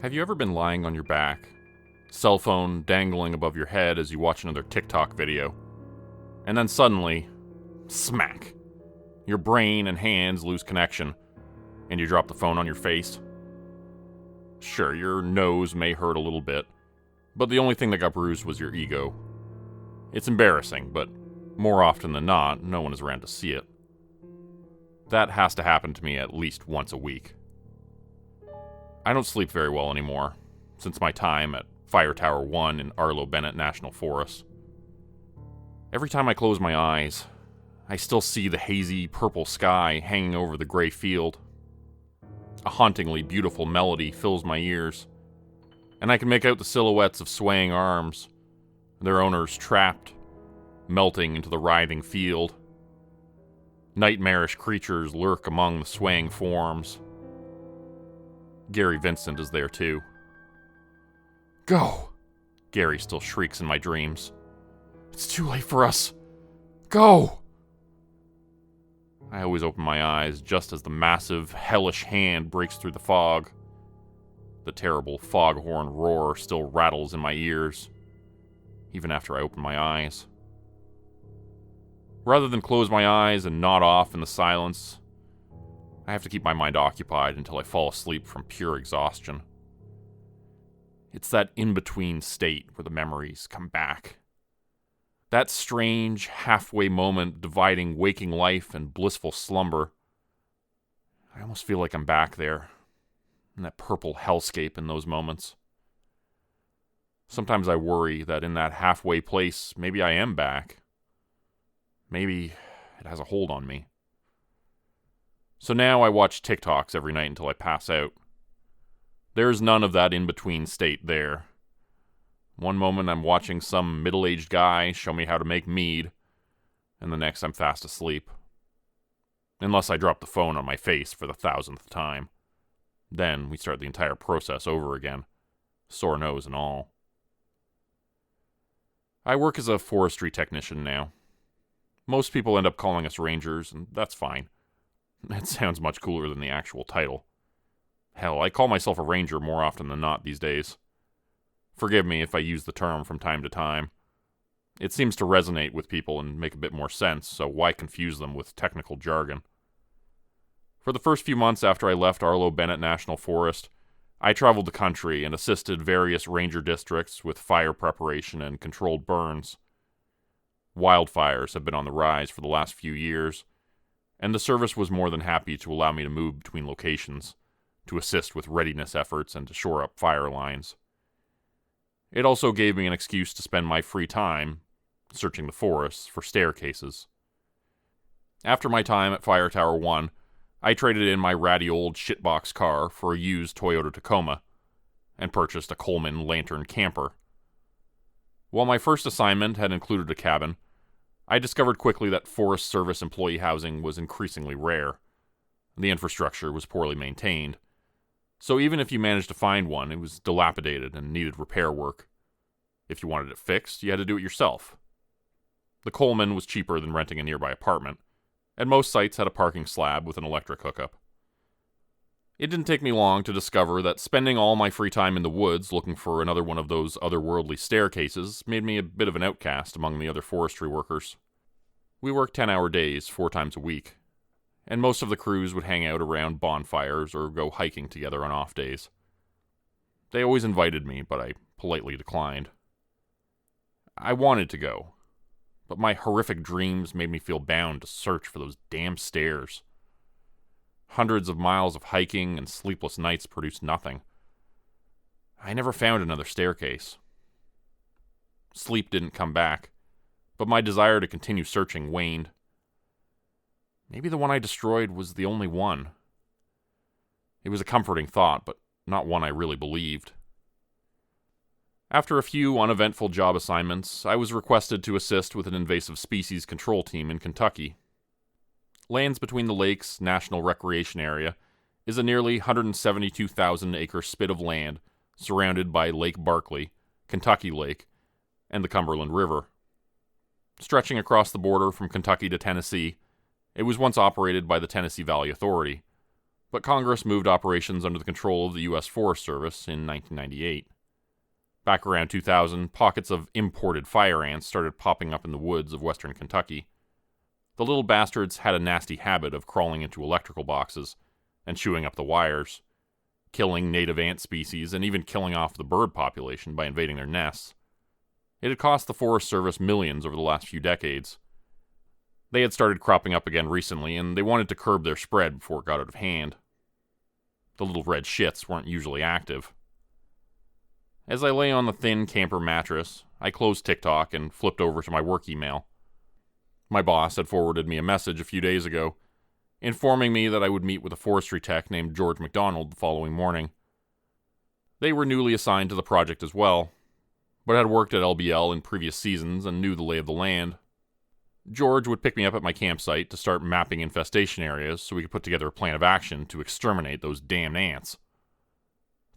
Have you ever been lying on your back, cell phone dangling above your head as you watch another TikTok video, and then suddenly, smack, your brain and hands lose connection, and you drop the phone on your face? Sure, your nose may hurt a little bit, but the only thing that got bruised was your ego. It's embarrassing, but more often than not, no one is around to see it. That has to happen to me at least once a week. I don't sleep very well anymore, since my time at Fire Tower 1 in Arlo Bennett National Forest. Every time I close my eyes, I still see the hazy purple sky hanging over the gray field. A hauntingly beautiful melody fills my ears, and I can make out the silhouettes of swaying arms, their owners trapped, melting into the writhing field. Nightmarish creatures lurk among the swaying forms. Gary Vincent is there too. Go! Gary still shrieks in my dreams. It's too late for us. Go! I always open my eyes just as the massive, hellish hand breaks through the fog. The terrible foghorn roar still rattles in my ears, even after I open my eyes. Rather than close my eyes and nod off in the silence, I have to keep my mind occupied until I fall asleep from pure exhaustion. It's that in-between state where the memories come back. That strange, halfway moment dividing waking life and blissful slumber. I almost feel like I'm back there, in that purple hellscape in those moments. Sometimes I worry that in that halfway place, maybe I am back. Maybe it has a hold on me. So now I watch TikToks every night until I pass out. There's none of that in-between state there. One moment I'm watching some middle-aged guy show me how to make mead, and the next I'm fast asleep. Unless I drop the phone on my face for the 1000th time. Then we start the entire process over again, sore nose and all. I work as a forestry technician now. Most people end up calling us rangers, and that's fine. It sounds much cooler than the actual title. Hell, I call myself a ranger more often than not these days. Forgive me if I use the term from time to time. It seems to resonate with people and make a bit more sense, so why confuse them with technical jargon? For the first few months after I left Arlo Bennett National Forest, I traveled the country and assisted various ranger districts with fire preparation and controlled burns. Wildfires have been on the rise for the last few years, and the service was more than happy to allow me to move between locations, to assist with readiness efforts and to shore up fire lines. It also gave me an excuse to spend my free time searching the forests for staircases. After my time at Fire Tower 1, I traded in my ratty old shitbox car for a used Toyota Tacoma, and purchased a Coleman Lantern camper. While my first assignment had included a cabin, I discovered quickly that Forest Service employee housing was increasingly rare. The infrastructure was poorly maintained, so even if you managed to find one, it was dilapidated and needed repair work. If you wanted it fixed, you had to do it yourself. The Coleman was cheaper than renting a nearby apartment, and most sites had a parking slab with an electric hookup. It didn't take me long to discover that spending all my free time in the woods looking for another one of those otherworldly staircases made me a bit of an outcast among the other forestry workers. We worked 10-hour days 4 times a week, and most of the crews would hang out around bonfires or go hiking together on off days. They always invited me, but I politely declined. I wanted to go, but my horrific dreams made me feel bound to search for those damn stairs. Hundreds of miles of hiking and sleepless nights produced nothing. I never found another staircase. Sleep didn't come back, but my desire to continue searching waned. Maybe the one I destroyed was the only one. It was a comforting thought, but not one I really believed. After a few uneventful job assignments, I was requested to assist with an invasive species control team in Kentucky. Lands Between the Lakes National Recreation Area is a nearly 172,000-acre spit of land surrounded by Lake Barkley, Kentucky Lake, and the Cumberland River. Stretching across the border from Kentucky to Tennessee, it was once operated by the Tennessee Valley Authority, but Congress moved operations under the control of the U.S. Forest Service in 1998. Back around 2000, pockets of imported fire ants started popping up in the woods of western Kentucky. The little bastards had a nasty habit of crawling into electrical boxes and chewing up the wires, killing native ant species and even killing off the bird population by invading their nests. It had cost the Forest Service millions over the last few decades. They had started cropping up again recently, and they wanted to curb their spread before it got out of hand. The little red shits weren't usually active. As I lay on the thin camper mattress, I closed TikTok and flipped over to my work email. My boss had forwarded me a message a few days ago, informing me that I would meet with a forestry tech named George McDonald the following morning. They were newly assigned to the project as well, but had worked at LBL in previous seasons and knew the lay of the land. George would pick me up at my campsite to start mapping infestation areas so we could put together a plan of action to exterminate those damn ants.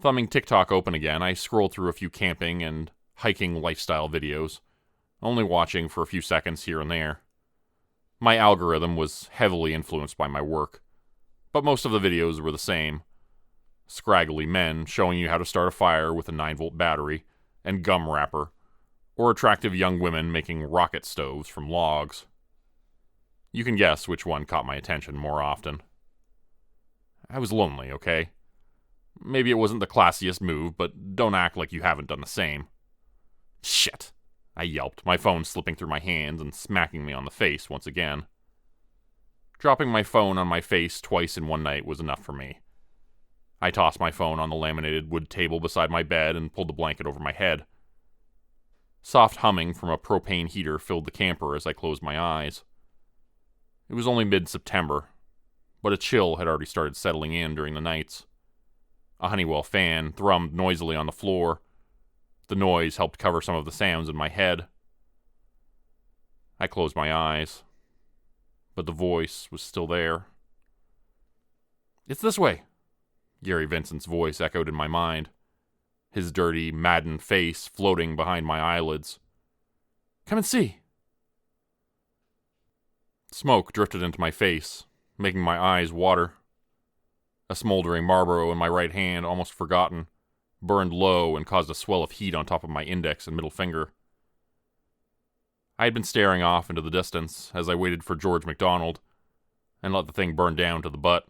Thumbing TikTok open again, I scrolled through a few camping and hiking lifestyle videos, only watching for a few seconds here and there. My algorithm was heavily influenced by my work, but most of the videos were the same. Scraggly men showing you how to start a fire with a 9-volt battery and gum wrapper, or attractive young women making rocket stoves from logs. You can guess which one caught my attention more often. I was lonely, okay? Maybe it wasn't the classiest move, but don't act like you haven't done the same. Shit, I yelped, my phone slipping through my hands and smacking me on the face once again. Dropping my phone on my face twice in one night was enough for me. I tossed my phone on the laminated wood table beside my bed and pulled the blanket over my head. Soft humming from a propane heater filled the camper as I closed my eyes. It was only mid-September, but a chill had already started settling in during the nights. A Honeywell fan thrummed noisily on the floor. The noise helped cover some of the sounds in my head. I closed my eyes, but the voice was still there. "It's this way," Gary Vincent's voice echoed in my mind, his dirty, maddened face floating behind my eyelids. "Come and see." Smoke drifted into my face, making my eyes water. A smoldering Marlboro in my right hand, almost forgotten, burned low and caused a swell of heat on top of my index and middle finger. I had been staring off into the distance as I waited for George McDonald and let the thing burn down to the butt.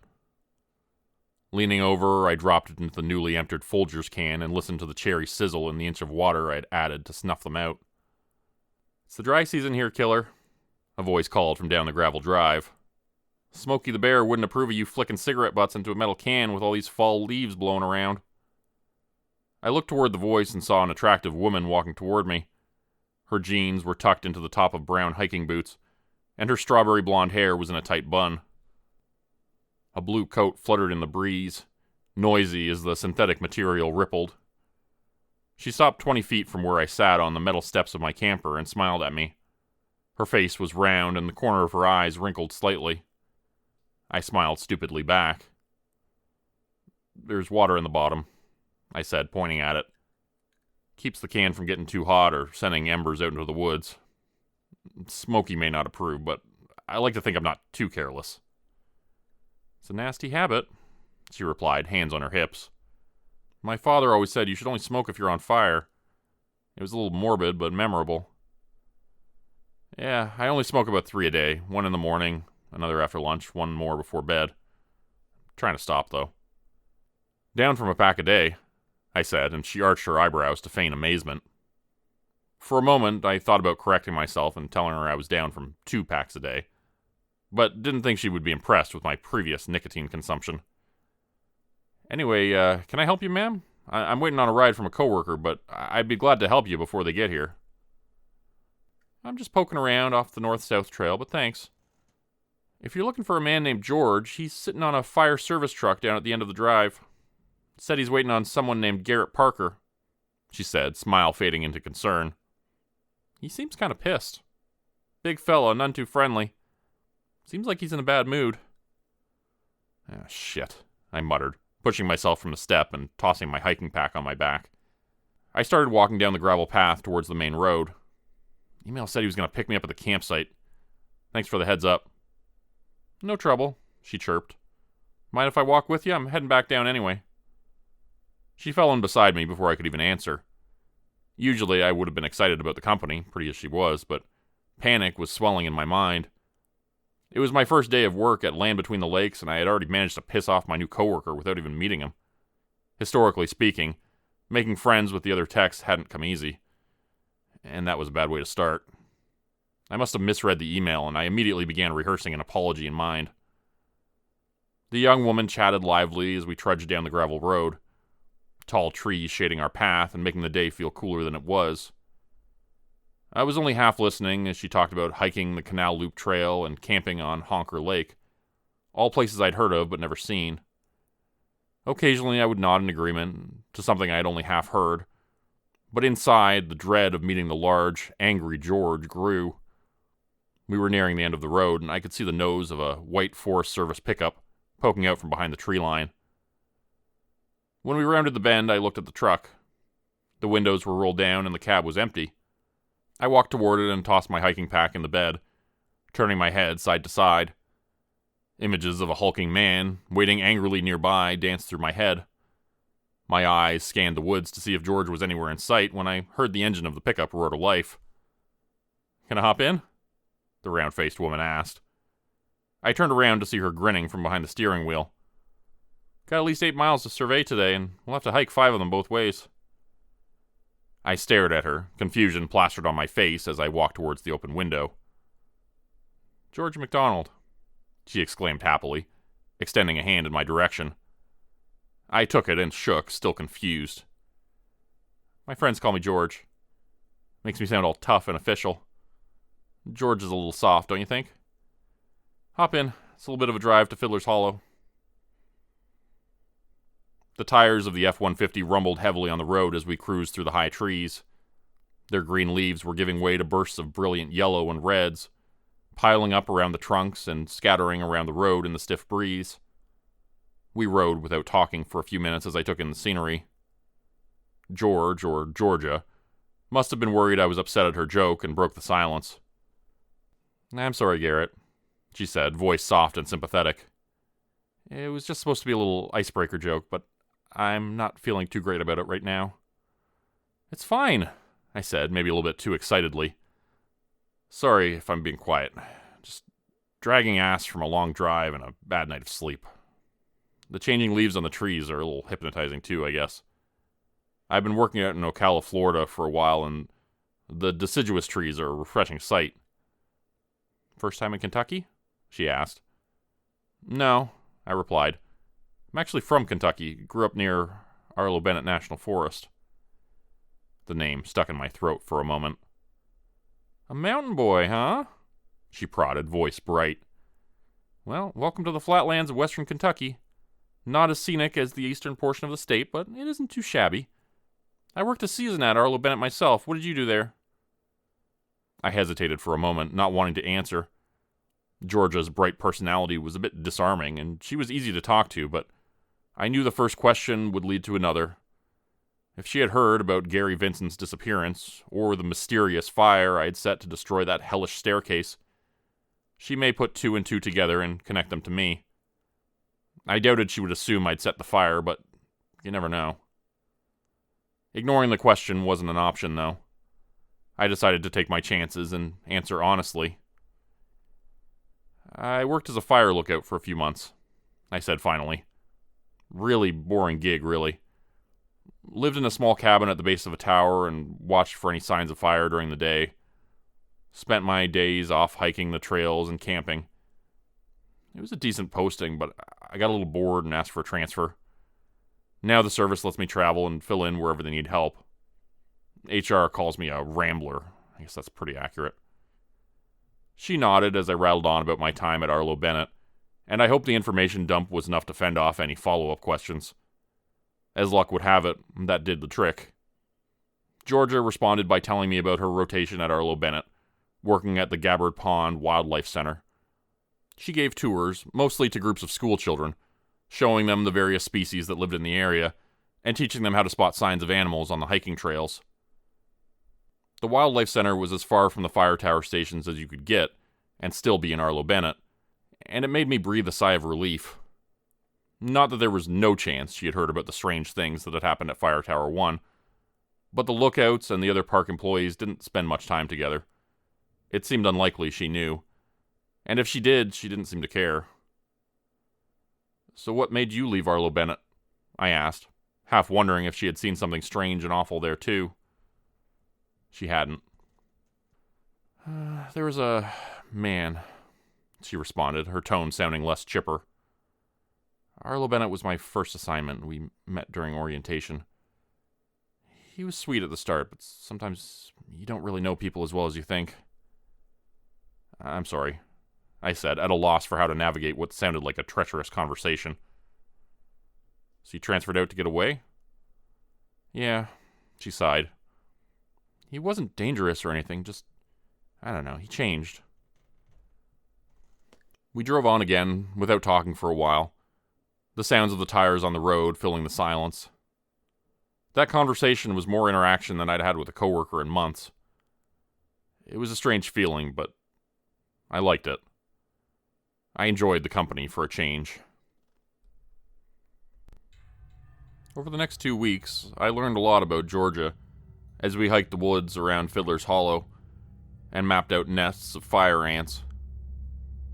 Leaning over, I dropped it into the newly emptied Folgers can and listened to the cherry sizzle in the inch of water I had added to snuff them out. "It's the dry season here, killer," a voice called from down the gravel drive. "Smokey the Bear wouldn't approve of you flicking cigarette butts into a metal can with all these fall leaves blowing around." I looked toward the voice and saw an attractive woman walking toward me. Her jeans were tucked into the top of brown hiking boots, and her strawberry blonde hair was in a tight bun. A blue coat fluttered in the breeze, noisy as the synthetic material rippled. She stopped 20 feet from where I sat on the metal steps of my camper and smiled at me. Her face was round and the corner of her eyes wrinkled slightly. I smiled stupidly back. "There's water in the bottom," I said, pointing at it. "Keeps the can from getting too hot or sending embers out into the woods. Smokey may not approve, but I like to think I'm not too careless." "It's a nasty habit," she replied, hands on her hips. "My father always said you should only smoke if you're on fire. It was a little morbid, but memorable." "Yeah, I only smoke about 3 a day, one in the morning, another after lunch, one more before bed. I'm trying to stop, though." "Down from a pack a day," I said, and she arched her eyebrows to feign amazement. For a moment, I thought about correcting myself and telling her I was down from 2 packs a day, but didn't think she would be impressed with my previous nicotine consumption. "Anyway, can I help you, ma'am? I'm waiting on a ride from a coworker, but I'd be glad to help you before they get here." "I'm just poking around off the north-south trail, but thanks. If you're looking for a man named George, he's sitting on a fire service truck down at the end of the drive. Said he's waiting on someone named Garrett Parker," she said, smile fading into concern. "He seems kind of pissed. Big fella, none too friendly. Seems like he's in a bad mood." "Ah, shit," I muttered, pushing myself from the step and tossing my hiking pack on my back. I started walking down the gravel path towards the main road. Email said he was going to pick me up at the campsite. "Thanks for the heads up." "No trouble," she chirped. Mind if I walk with you? I'm heading back down anyway. She fell in beside me before I could even answer. Usually I would have been excited about the company, pretty as she was, but panic was swelling in my mind. It was my first day of work at Land Between the Lakes, and I had already managed to piss off my new coworker without even meeting him. Historically speaking, making friends with the other techs hadn't come easy, and that was a bad way to start. I must have misread the email, and I immediately began rehearsing an apology in mind. The young woman chatted lively as we trudged down the gravel road, tall trees shading our path and making the day feel cooler than it was. I was only half listening as she talked about hiking the Canal Loop Trail and camping on Honker Lake, all places I'd heard of but never seen. Occasionally I would nod in agreement to something I had only half heard, but inside, the dread of meeting the large, angry George grew. We were nearing the end of the road, and I could see the nose of a white Forest Service pickup poking out from behind the tree line. When we rounded the bend, I looked at the truck. The windows were rolled down and the cab was empty. I walked toward it and tossed my hiking pack in the bed, turning my head side to side. Images of a hulking man, waiting angrily nearby, danced through my head. My eyes scanned the woods to see if George was anywhere in sight when I heard the engine of the pickup roar to life. "Can I hop in?" the round-faced woman asked. I turned around to see her grinning from behind the steering wheel. "Got at least 8 miles to survey today, and we'll have to hike 5 of them both ways." I stared at her, confusion plastered on my face as I walked towards the open window. "George MacDonald," she exclaimed happily, extending a hand in my direction. I took it and shook, still confused. "My friends call me George. Makes me sound all tough and official. George is a little soft, don't you think? Hop in. It's a little bit of a drive to Fiddler's Hollow." The tires of the F-150 rumbled heavily on the road as we cruised through the high trees. Their green leaves were giving way to bursts of brilliant yellow and reds, piling up around the trunks and scattering around the road in the stiff breeze. We rode without talking for a few minutes as I took in the scenery. George, or Georgia, must have been worried I was upset at her joke and broke the silence. "I'm sorry, Garrett," she said, voice soft and sympathetic. "It was just supposed to be a little icebreaker joke, but I'm not feeling too great about it right now." "It's fine," I said, maybe a little bit too excitedly. "Sorry if I'm being quiet. Just dragging ass from a long drive and a bad night of sleep. The changing leaves on the trees are a little hypnotizing too, I guess. I've been working out in Ocala, Florida for a while, and the deciduous trees are a refreshing sight." "First time in Kentucky?" she asked. "No," I replied. "I'm actually from Kentucky. Grew up near Arlo Bennett National Forest." The name stuck in my throat for a moment. "A mountain boy, huh?" she prodded, voice bright. "Well, welcome to the flatlands of western Kentucky. Not as scenic as the eastern portion of the state, but it isn't too shabby. I worked a season at Arlo Bennett myself. What did you do there?" I hesitated for a moment, not wanting to answer. Georgia's bright personality was a bit disarming, and she was easy to talk to, but I knew the first question would lead to another. If she had heard about Gary Vincent's disappearance, or the mysterious fire I had set to destroy that hellish staircase, she may put 2 and 2 together and connect them to me. I doubted she would assume I'd set the fire, but you never know. Ignoring the question wasn't an option, though. I decided to take my chances and answer honestly. "I worked as a fire lookout for a few months," I said finally. "Really boring gig, really. Lived in a small cabin at the base of a tower and watched for any signs of fire during the day. Spent my days off hiking the trails and camping. It was a decent posting, but I got a little bored and asked for a transfer. Now the service lets me travel and fill in wherever they need help. HR calls me a rambler. I guess that's pretty accurate." She nodded as I rattled on about my time at Arlo Bennett, and I hoped the information dump was enough to fend off any follow-up questions. As luck would have it, that did the trick. Georgia responded by telling me about her rotation at Arlo Bennett, working at the Gabbard Pond Wildlife Center. She gave tours, mostly to groups of school children, showing them the various species that lived in the area, and teaching them how to spot signs of animals on the hiking trails. The Wildlife Center was as far from the fire tower stations as you could get, and still be in Arlo Bennett, and it made me breathe a sigh of relief. Not that there was no chance she had heard about the strange things that had happened at Fire Tower 1, but the lookouts and the other park employees didn't spend much time together. It seemed unlikely she knew, and if she did, she didn't seem to care. "So what made you leave Arlo Bennett?" I asked, half wondering if she had seen something strange and awful there too. She hadn't. There was a man," she responded, her tone sounding less chipper. "Arlo Bennett was my first assignment. We met during orientation. He was sweet at the start, but sometimes you don't really know people as well as you think." "I'm sorry," I said, at a loss for how to navigate what sounded like a treacherous conversation. "So you transferred out to get away?" "Yeah," she sighed. "He wasn't dangerous or anything, just, I don't know, he changed." We drove on again, without talking for a while, the sounds of the tires on the road filling the silence. That conversation was more interaction than I'd had with a coworker in months. It was a strange feeling, but I liked it. I enjoyed the company for a change. Over the next 2 weeks, I learned a lot about Georgia as we hiked the woods around Fiddler's Hollow and mapped out nests of fire ants.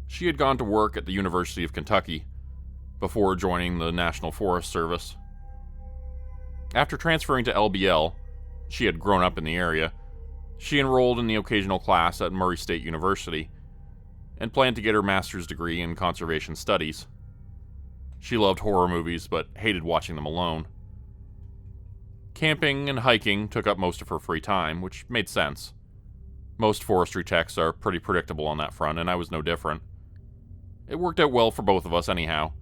She had gone to work at the University of Kentucky before joining the National Forest Service. After transferring to LBL, she had grown up in the area. She enrolled in the occasional class at Murray State University and planned to get her master's degree in conservation studies. She loved horror movies, but hated watching them alone. Camping and hiking took up most of her free time, which made sense. Most forestry techs are pretty predictable on that front, and I was no different. It worked out well for both of us anyhow.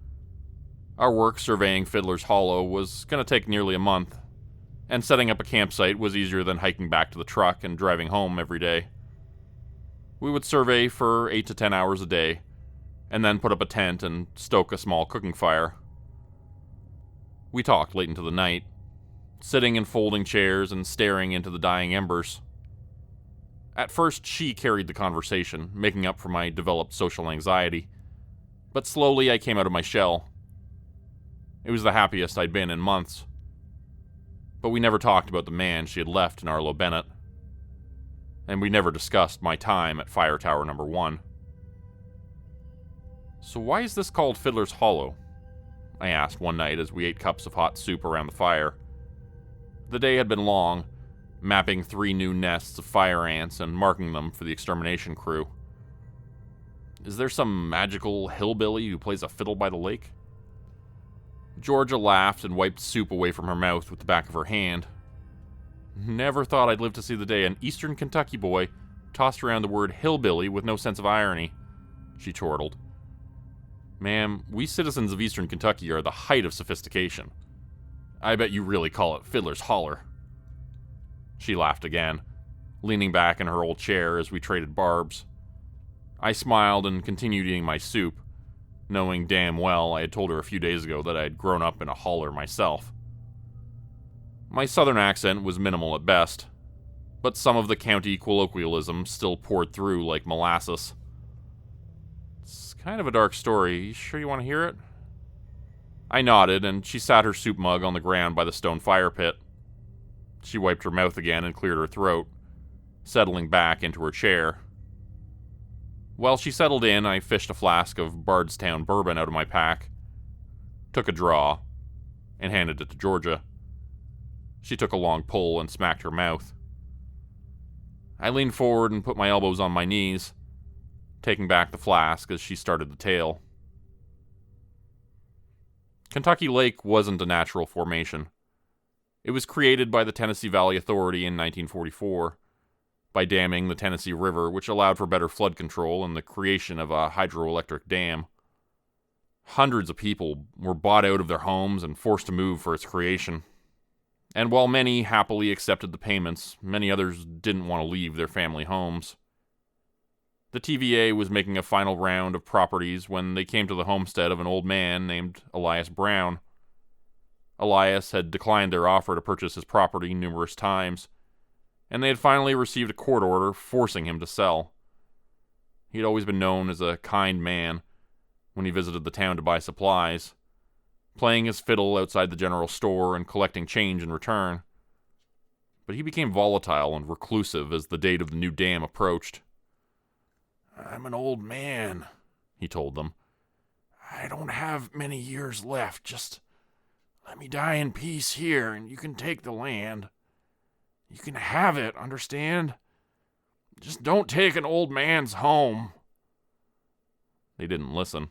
Our work surveying Fiddler's Hollow was going to take nearly a month, and setting up a campsite was easier than hiking back to the truck and driving home every day. We would survey for 8 to 10 hours a day, and then put up a tent and stoke a small cooking fire. We talked late into the night, sitting in folding chairs and staring into the dying embers. At first, she carried the conversation, making up for my developed social anxiety, but slowly I came out of my shell. It was the happiest I'd been in months. But we never talked about the man she had left in Arlo Bennett. And we never discussed my time at Fire Tower number 1. "So why is this called Fiddler's Hollow?" I asked one night as we ate cups of hot soup around the fire. The day had been long, mapping 3 new nests of fire ants and marking them for the extermination crew. "Is there some magical hillbilly who plays a fiddle by the lake?" Georgia laughed and wiped soup away from her mouth with the back of her hand. "Never thought I'd live to see the day an Eastern Kentucky boy tossed around the word hillbilly with no sense of irony," she chortled. "Ma'am, we citizens of Eastern Kentucky are the height of sophistication. I bet you really call it Fiddler's Holler." She laughed again, leaning back in her old chair as we traded barbs. I smiled and continued eating my soup, knowing damn well I had told her a few days ago that I had grown up in a holler myself. My southern accent was minimal at best, but some of the county colloquialism still poured through like molasses. "It's kind of a dark story. You sure you want to hear it?" I nodded, and she sat her soup mug on the ground by the stone fire pit. She wiped her mouth again and cleared her throat, settling back into her chair. While she settled in, I fished a flask of Bardstown bourbon out of my pack, took a draw, and handed it to Georgia. She took a long pull and smacked her mouth. I leaned forward and put my elbows on my knees, taking back the flask as she started the tale. Kentucky Lake wasn't a natural formation. It was created by the Tennessee Valley Authority in 1944, by damming the Tennessee River, which allowed for better flood control and the creation of a hydroelectric dam. Hundreds of people were bought out of their homes and forced to move for its creation. And while many happily accepted the payments, many others didn't want to leave their family homes. The TVA was making a final round of properties when they came to the homestead of an old man named Elias Brown. Elias had declined their offer to purchase his property numerous times, and they had finally received a court order forcing him to sell. He had always been known as a kind man when he visited the town to buy supplies, playing his fiddle outside the general store and collecting change in return. But he became volatile and reclusive as the date of the new dam approached. "I'm an old man," he told them. "I don't have many years left. Just let me die in peace here, and you can take the land. You can have it, understand? Just don't take an old man's home." They didn't listen.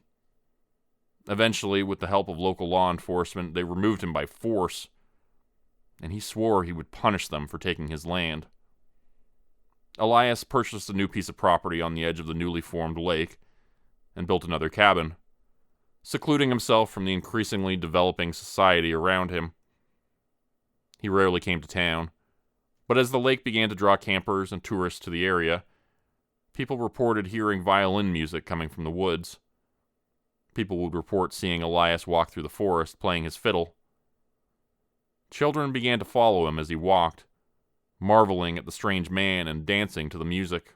Eventually, with the help of local law enforcement, they removed him by force, and he swore he would punish them for taking his land. Elias purchased a new piece of property on the edge of the newly formed lake and built another cabin, secluding himself from the increasingly developing society around him. He rarely came to town, but as the lake began to draw campers and tourists to the area, people reported hearing violin music coming from the woods. People would report seeing Elias walk through the forest playing his fiddle. Children began to follow him as he walked, marveling at the strange man and dancing to the music.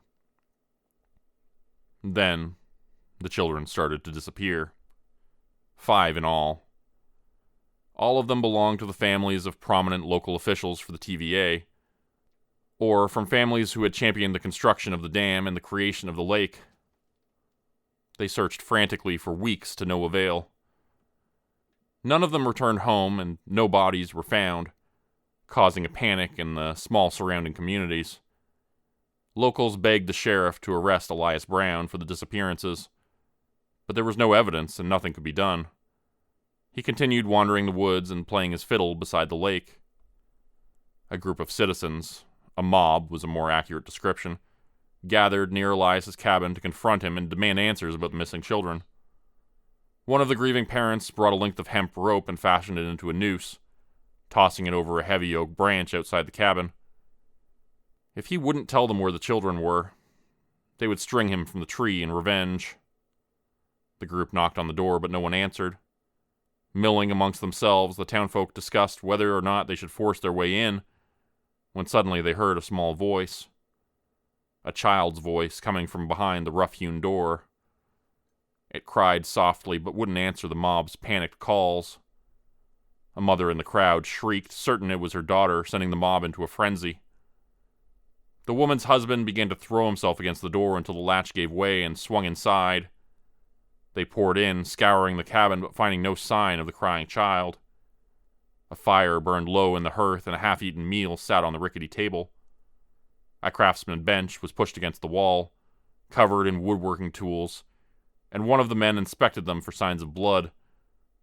Then, the children started to disappear. 5 in all. All of them belonged to the families of prominent local officials for the TVA, or from families who had championed the construction of the dam and the creation of the lake. They searched frantically for weeks to no avail. None of them returned home, and no bodies were found, causing a panic in the small surrounding communities. Locals begged the sheriff to arrest Elias Brown for the disappearances, but there was no evidence and nothing could be done. He continued wandering the woods and playing his fiddle beside the lake. A group of citizens, a mob was a more accurate description, gathered near Elias's cabin to confront him and demand answers about the missing children. One of the grieving parents brought a length of hemp rope and fashioned it into a noose, tossing it over a heavy oak branch outside the cabin. If he wouldn't tell them where the children were, they would string him from the tree in revenge. The group knocked on the door, but no one answered. Milling amongst themselves, the townfolk discussed whether or not they should force their way in, when suddenly they heard a small voice. A child's voice coming from behind the rough-hewn door. It cried softly but wouldn't answer the mob's panicked calls. A mother in the crowd shrieked, certain it was her daughter, sending the mob into a frenzy. The woman's husband began to throw himself against the door until the latch gave way and swung inside. They poured in, scouring the cabin but finding no sign of the crying child. A fire burned low in the hearth and a half-eaten meal sat on the rickety table. A craftsman's bench was pushed against the wall, covered in woodworking tools, and one of the men inspected them for signs of blood,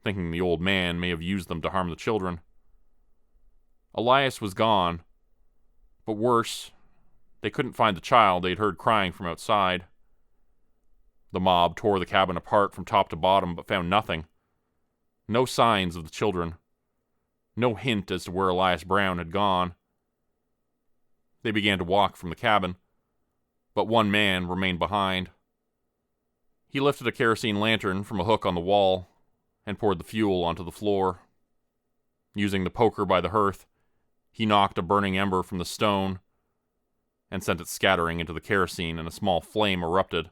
thinking the old man may have used them to harm the children. Elias was gone, but worse, they couldn't find the child they'd heard crying from outside. The mob tore the cabin apart from top to bottom but found nothing. No signs of the children. No hint as to where Elias Brown had gone. They began to walk from the cabin, but one man remained behind. He lifted a kerosene lantern from a hook on the wall and poured the fuel onto the floor. Using the poker by the hearth, he knocked a burning ember from the stone and sent it scattering into the kerosene, and a small flame erupted.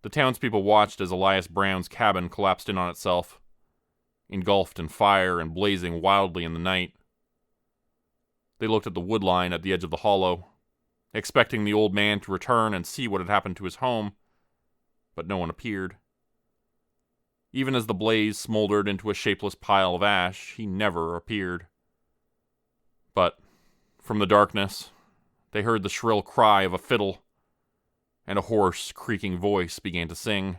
The townspeople watched as Elias Brown's cabin collapsed in on itself, engulfed in fire and blazing wildly in the night. They looked at the wood line at the edge of the hollow, expecting the old man to return and see what had happened to his home, but no one appeared. Even as the blaze smoldered into a shapeless pile of ash, he never appeared. But, from the darkness, they heard the shrill cry of a fiddle, and a hoarse, creaking voice began to sing.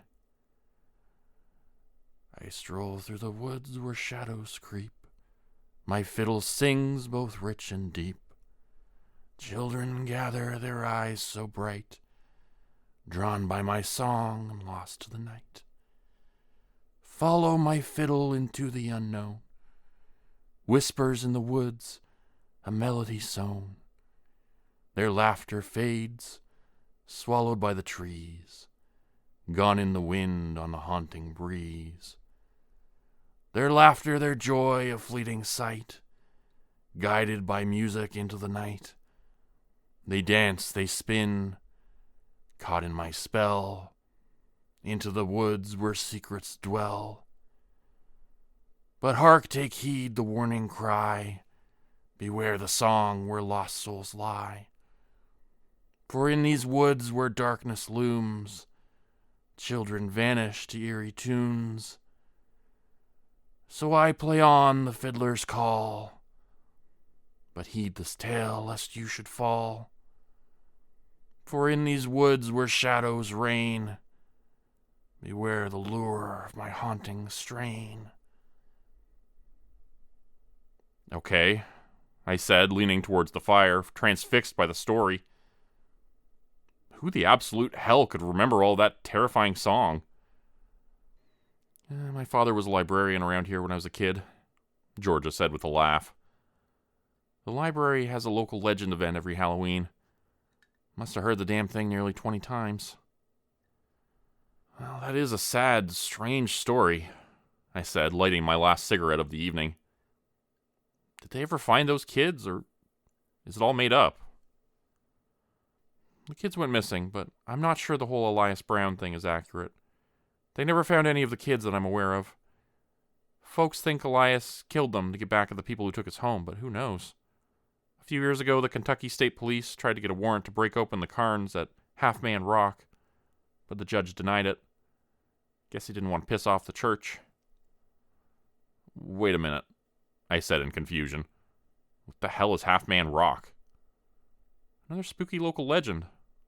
"I stroll through the woods where shadows creep. My fiddle sings both rich and deep. Children gather, their eyes so bright. Drawn by my song, I'm lost to the night. Follow my fiddle into the unknown. Whispers in the woods, a melody sown. Their laughter fades, swallowed by the trees, gone in the wind on the haunting breeze. Their laughter, their joy, a fleeting sight, guided by music into the night. They dance, they spin, caught in my spell, into the woods where secrets dwell. But hark, take heed the warning cry. Beware the song where lost souls lie. For in these woods where darkness looms, children vanish to eerie tunes. So I play on the fiddler's call, but heed this tale lest you should fall. For in these woods where shadows reign, beware the lure of my haunting strain. Okay, I said, leaning towards the fire, transfixed by the story. Who the absolute hell could remember all that terrifying song? My father was a librarian around here when I was a kid, Georgia said with a laugh. The library has a local legend event every Halloween. Must have heard the damn thing nearly 20 times. Well, that is a sad, strange story, I said, lighting my last cigarette of the evening. Did they ever find those kids, or is it all made up? The kids went missing, but I'm not sure the whole Elias Brown thing is accurate. They never found any of the kids that I'm aware of. Folks think Elias killed them to get back at the people who took his home, but who knows? A few years ago, the Kentucky State Police tried to get a warrant to break open the cairns at Half Man Rock, but the judge denied it. Guess he didn't want to piss off the church. Wait a minute, I said in confusion. What the hell is Half Man Rock? Another spooky local legend,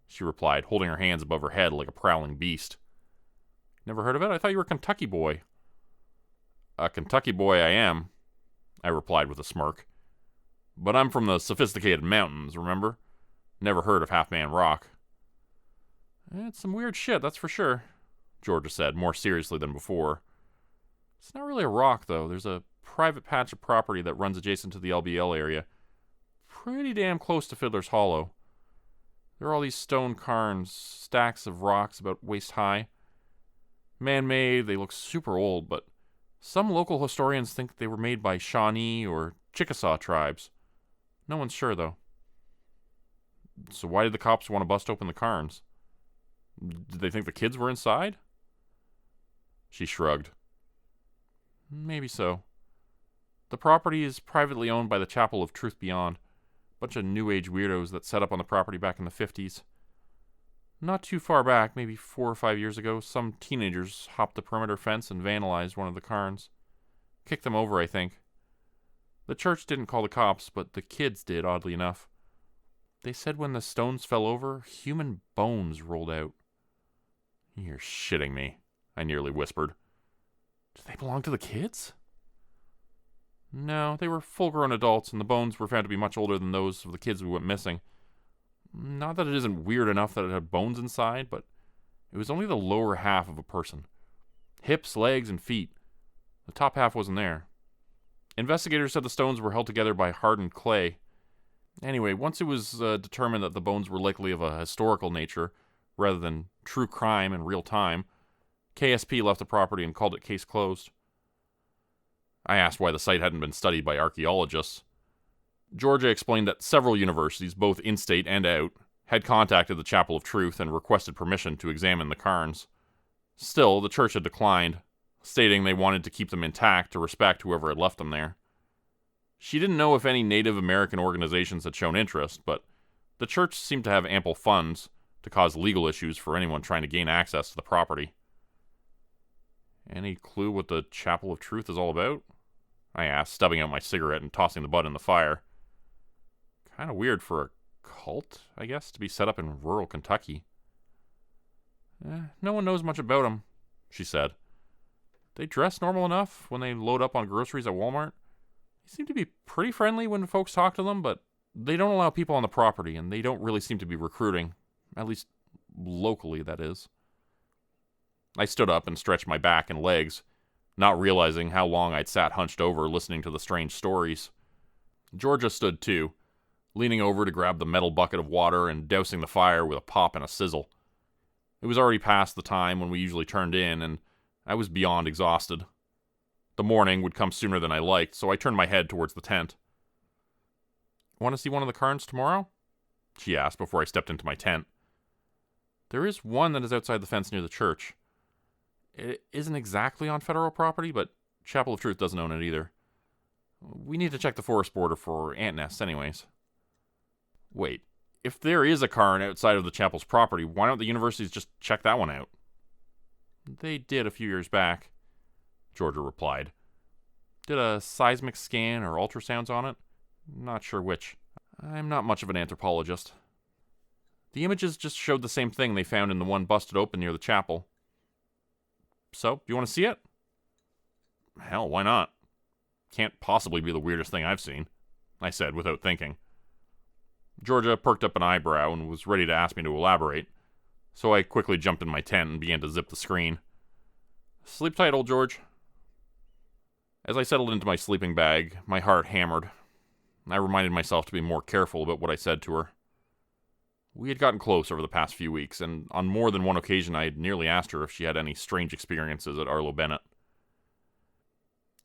she replied, holding her hands above her head like a prowling beast. Never heard of it? I thought you were a Kentucky boy. A Kentucky boy I am, I replied with a smirk. But I'm from the sophisticated mountains, remember? Never heard of Half Man Rock. It's some weird shit, that's for sure, Georgia said, more seriously than before. It's not really a rock, though. There's a private patch of property that runs adjacent to the LBL area. Pretty damn close to Fiddler's Hollow. There are all these stone cairns, stacks of rocks about waist high. Man-made, they look super old, but some local historians think they were made by Shawnee or Chickasaw tribes. No one's sure, though. So why did the cops want to bust open the cairns? Did they think the kids were inside? She shrugged. Maybe so. The property is privately owned by the Chapel of Truth Beyond. Bunch of New Age weirdos that set up on the property back in the 50s. Not too far back, maybe 4 or 5 years ago, some teenagers hopped the perimeter fence and vandalized one of the cairns. Kicked them over, I think. The church didn't call the cops, but the kids did, oddly enough. They said when the stones fell over, human bones rolled out. You're shitting me, I nearly whispered. Did they belong to the kids? No, they were full-grown adults, and the bones were found to be much older than those of the kids who went missing. Not that it isn't weird enough that it had bones inside, but it was only the lower half of a person. Hips, legs, and feet. The top half wasn't there. Investigators said the stones were held together by hardened clay. Anyway, once it was determined that the bones were likely of a historical nature, rather than true crime in real time, KSP left the property and called it case closed. I asked why the site hadn't been studied by archaeologists. Georgia explained that several universities, both in-state and out, had contacted the Chapel of Truth and requested permission to examine the cairns. Still, the church had declined, stating they wanted to keep them intact to respect whoever had left them there. She didn't know if any Native American organizations had shown interest, but the church seemed to have ample funds to cause legal issues for anyone trying to gain access to the property. Any clue what the Chapel of Truth is all about? I asked, stubbing out my cigarette and tossing the butt in the fire. Kind of weird for a cult, I guess, to be set up in rural Kentucky. No one knows much about them, she said. They dress normal enough when they load up on groceries at Walmart. They seem to be pretty friendly when folks talk to them, but they don't allow people on the property, and they don't really seem to be recruiting. At least locally, that is. I stood up and stretched my back and legs, not realizing how long I'd sat hunched over listening to the strange stories. Georgia stood too, leaning over to grab the metal bucket of water and dousing the fire with a pop and a sizzle. It was already past the time when we usually turned in, and I was beyond exhausted. The morning would come sooner than I liked, so I turned my head towards the tent. Want to see one of the cairns tomorrow? She asked before I stepped into my tent. There is one that is outside the fence near the church. It isn't exactly on federal property, but Chapel of Truth doesn't own it either. We need to check the forest border for ant nests anyways. Wait, if there is a cairn outside of the chapel's property, why don't the universities just check that one out? They did a few years back, Georgia replied. Did a seismic scan or ultrasounds on it? Not sure which. I'm not much of an anthropologist. The images just showed the same thing they found in the one busted open near the chapel. So, do you want to see it? Hell, why not? Can't possibly be the weirdest thing I've seen, I said without thinking. Georgia perked up an eyebrow and was ready to ask me to elaborate, so I quickly jumped in my tent and began to zip the screen. Sleep tight, old George. As I settled into my sleeping bag, my heart hammered. I reminded myself to be more careful about what I said to her. We had gotten close over the past few weeks, and on more than one occasion I had nearly asked her if she had any strange experiences at Arlo Bennett.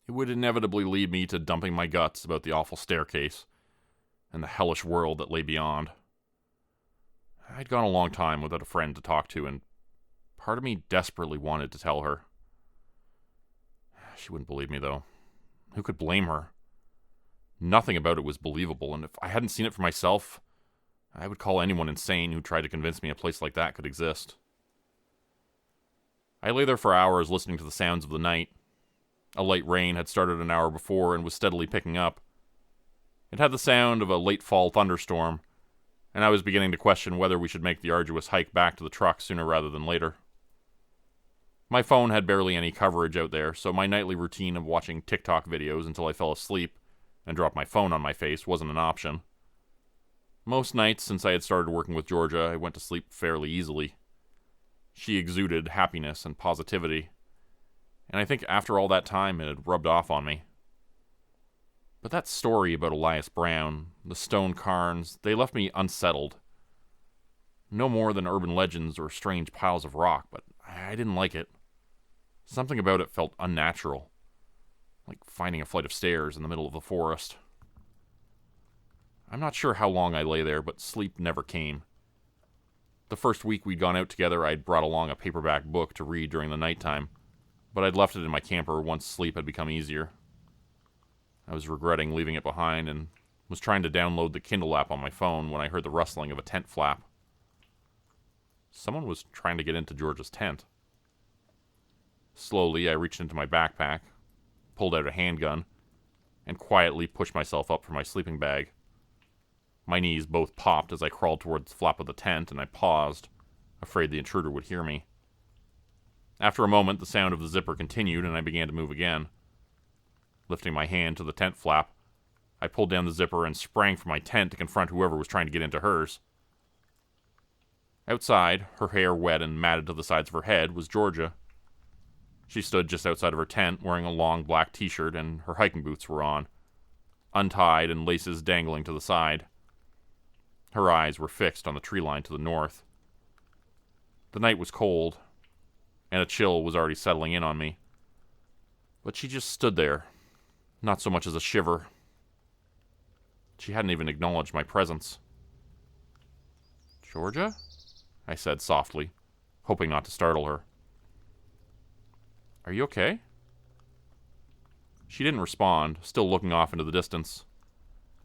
It would inevitably lead me to dumping my guts about the awful staircase and the hellish world that lay beyond. I'd gone a long time without a friend to talk to, and part of me desperately wanted to tell her. She wouldn't believe me, though. Who could blame her? Nothing about it was believable, and if I hadn't seen it for myself, I would call anyone insane who tried to convince me a place like that could exist. I lay there for hours listening to the sounds of the night. A light rain had started an hour before and was steadily picking up. It had the sound of a late fall thunderstorm, and I was beginning to question whether we should make the arduous hike back to the truck sooner rather than later. My phone had barely any coverage out there, so my nightly routine of watching TikTok videos until I fell asleep and dropped my phone on my face wasn't an option. Most nights since I had started working with Georgia, I went to sleep fairly easily. She exuded happiness and positivity, and I think after all that time it had rubbed off on me. But that story about Elias Brown, the stone cairns, they left me unsettled. No more than urban legends or strange piles of rock, but I didn't like it. Something about it felt unnatural, like finding a flight of stairs in the middle of the forest. I'm not sure how long I lay there, but sleep never came. The first week we'd gone out together, I'd brought along a paperback book to read during the nighttime, but I'd left it in my camper once sleep had become easier. I was regretting leaving it behind and was trying to download the Kindle app on my phone when I heard the rustling of a tent flap. Someone was trying to get into George's tent. Slowly, I reached into my backpack, pulled out a handgun, and quietly pushed myself up from my sleeping bag. My knees both popped as I crawled towards the flap of the tent, and I paused, afraid the intruder would hear me. After a moment, the sound of the zipper continued, and I began to move again. Lifting my hand to the tent flap, I pulled down the zipper and sprang from my tent to confront whoever was trying to get into hers. Outside, her hair wet and matted to the sides of her head, was Georgia. She stood just outside of her tent, wearing a long black t-shirt, and her hiking boots were on, untied and laces dangling to the side. Her eyes were fixed on the tree line to the north. The night was cold, and a chill was already settling in on me. But she just stood there, not so much as a shiver. She hadn't even acknowledged my presence. "Georgia?" I said softly, hoping not to startle her. "Are you okay?" She didn't respond, still looking off into the distance.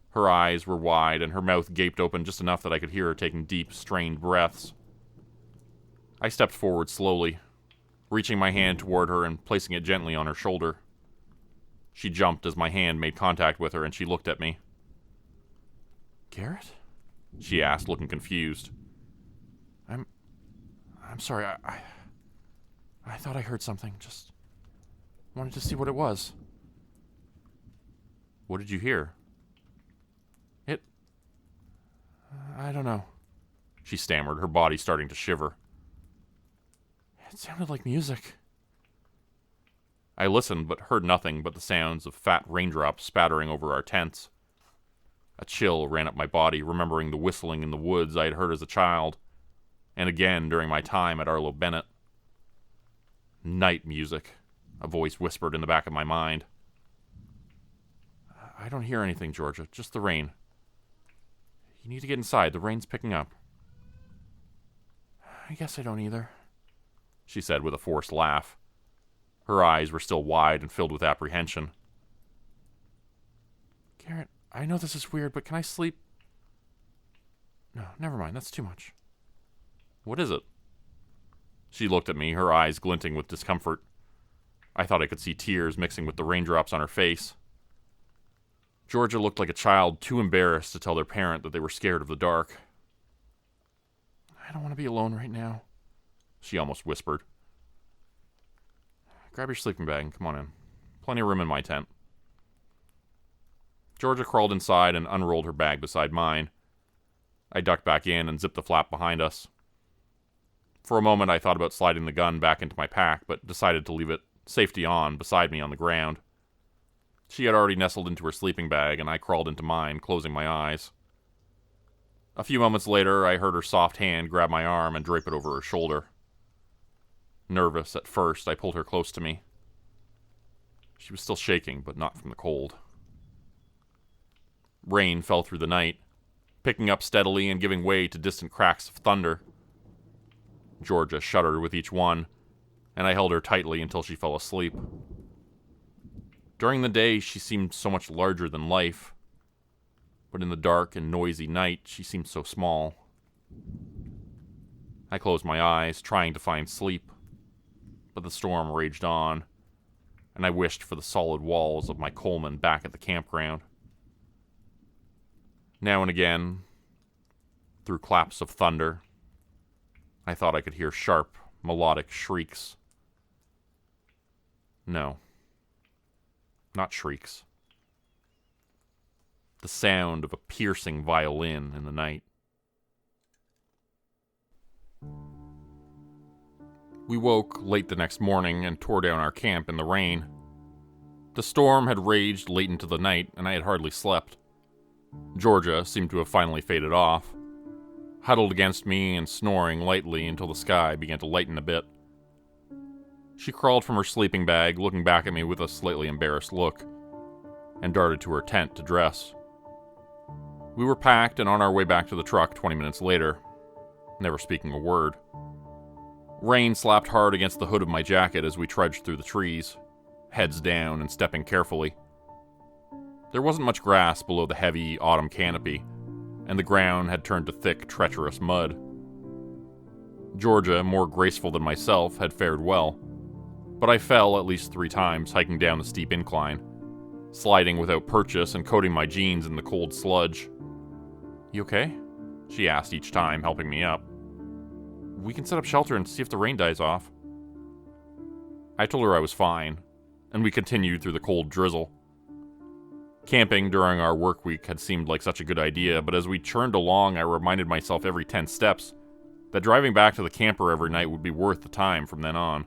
Her eyes were wide, and her mouth gaped open just enough that I could hear her taking deep, strained breaths. I stepped forward slowly, reaching my hand toward her and placing it gently on her shoulder. She jumped as my hand made contact with her, and she looked at me. "Garrett?" she asked, looking confused. I'm sorry, I thought I heard something. Just wanted to see what it was." "What did you hear?" I don't know," she stammered, her body starting to shiver. "It sounded like music." I listened, but heard nothing but the sounds of fat raindrops spattering over our tents. A chill ran up my body, remembering the whistling in the woods I had heard as a child, and again during my time at Arlo Bennett. "Night music," a voice whispered in the back of my mind. "I don't hear anything, Georgia, just the rain. You need to get inside, the rain's picking up." "I guess I don't either," she said with a forced laugh. Her eyes were still wide and filled with apprehension. Garrett, I know this is weird, but can I sleep? No, never mind, that's too much. What is it? She looked at me, her eyes glinting with discomfort. I thought I could see tears mixing with the raindrops on her face. Georgia looked like a child too embarrassed to tell their parent that they were scared of the dark. I don't want to be alone right now, she almost whispered. Grab your sleeping bag and come on in. Plenty of room in my tent. Georgia crawled inside and unrolled her bag beside mine. I ducked back in and zipped the flap behind us. For a moment I thought about sliding the gun back into my pack, but decided to leave it safety on beside me on the ground. She had already nestled into her sleeping bag, and I crawled into mine, closing my eyes. A few moments later, I heard her soft hand grab my arm and drape it over her shoulder. Nervous at first, I pulled her close to me. She was still shaking, but not from the cold. Rain fell through the night, picking up steadily and giving way to distant cracks of thunder. Georgia shuddered with each one, and I held her tightly until she fell asleep. During the day, she seemed so much larger than life, but in the dark and noisy night, she seemed so small. I closed my eyes, trying to find sleep, but the storm raged on, and I wished for the solid walls of my Coleman back at the campground. Now and again, through claps of thunder, I thought I could hear sharp, melodic shrieks. No. Not shrieks. The sound of a piercing violin in the night. We woke late the next morning and tore down our camp in the rain. The storm had raged late into the night, and I had hardly slept. Georgia seemed to have finally faded off, huddled against me and snoring lightly until the sky began to lighten a bit. She crawled from her sleeping bag, looking back at me with a slightly embarrassed look, and darted to her tent to dress. We were packed and on our way back to the truck 20 minutes later, never speaking a word. Rain slapped hard against the hood of my jacket as we trudged through the trees, heads down and stepping carefully. There wasn't much grass below the heavy autumn canopy, and the ground had turned to thick, treacherous mud. Georgia, more graceful than myself, had fared well, but I fell at least 3 times hiking down the steep incline, sliding without purchase and coating my jeans in the cold sludge. "You okay?" she asked each time, helping me up. "We can set up shelter and see if the rain dies off." I told her I was fine, and we continued through the cold drizzle. Camping during our work week had seemed like such a good idea, but as we churned along, I reminded myself every 10 steps that driving back to the camper every night would be worth the time from then on.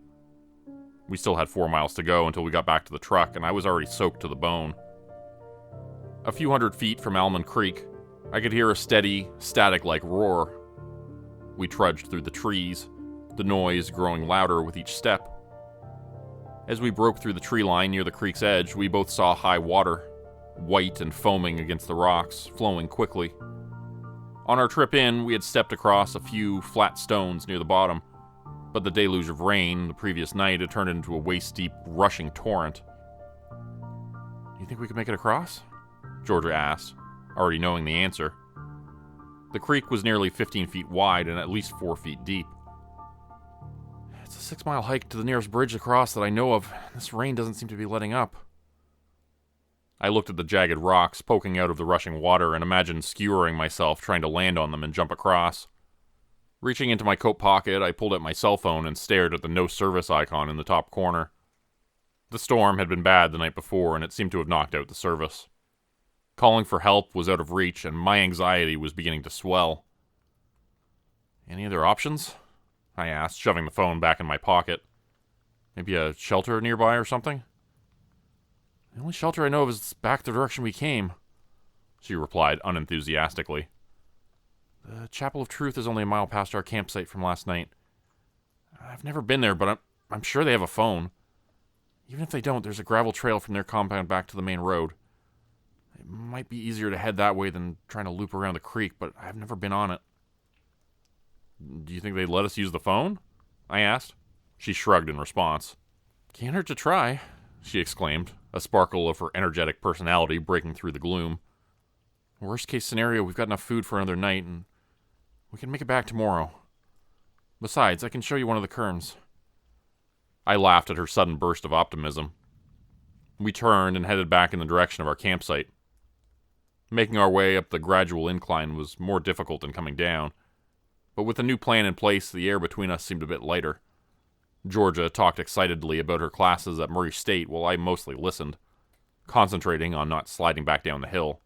We still had 4 miles to go until we got back to the truck, and I was already soaked to the bone. A few hundred feet from Almond Creek, I could hear a steady, static-like roar. We trudged through the trees, the noise growing louder with each step. As we broke through the tree line near the creek's edge, we both saw high water, white and foaming against the rocks, flowing quickly. On our trip in, we had stepped across a few flat stones near the bottom, but the deluge of rain the previous night had turned into a waist-deep, rushing torrent. "You think we could make it across?" Georgia asked, already knowing the answer. The creek was nearly 15 feet wide and at least 4 feet deep. "It's a 6-mile hike to the nearest bridge across that I know of. This rain doesn't seem to be letting up." I looked at the jagged rocks poking out of the rushing water and imagined skewering myself trying to land on them and jump across. Reaching into my coat pocket, I pulled out my cell phone and stared at the no service icon in the top corner. The storm had been bad the night before, and it seemed to have knocked out the service. Calling for help was out of reach, and my anxiety was beginning to swell. "Any other options?" I asked, shoving the phone back in my pocket. "Maybe a shelter nearby or something?" "The only shelter I know of is back the direction we came," she replied unenthusiastically. "The Chapel of Truth is only a mile past our campsite from last night. I've never been there, but I'm sure they have a phone. Even if they don't, there's a gravel trail from their compound back to the main road. It might be easier to head that way than trying to loop around the creek, but I've never been on it." "Do you think they'd let us use the phone?" I asked. She shrugged in response. Can't hurt to try, she exclaimed, a sparkle of her energetic personality breaking through the gloom. Worst case scenario, we've got enough food for another night, and we can make it back tomorrow. Besides, I can show you one of the cairns. I laughed at her sudden burst of optimism. We turned and headed back in the direction of our campsite. Making our way up the gradual incline was more difficult than coming down, but with the new plan in place, the air between us seemed a bit lighter. Georgia talked excitedly about her classes at Murray State while I mostly listened, concentrating on not sliding back down the hill.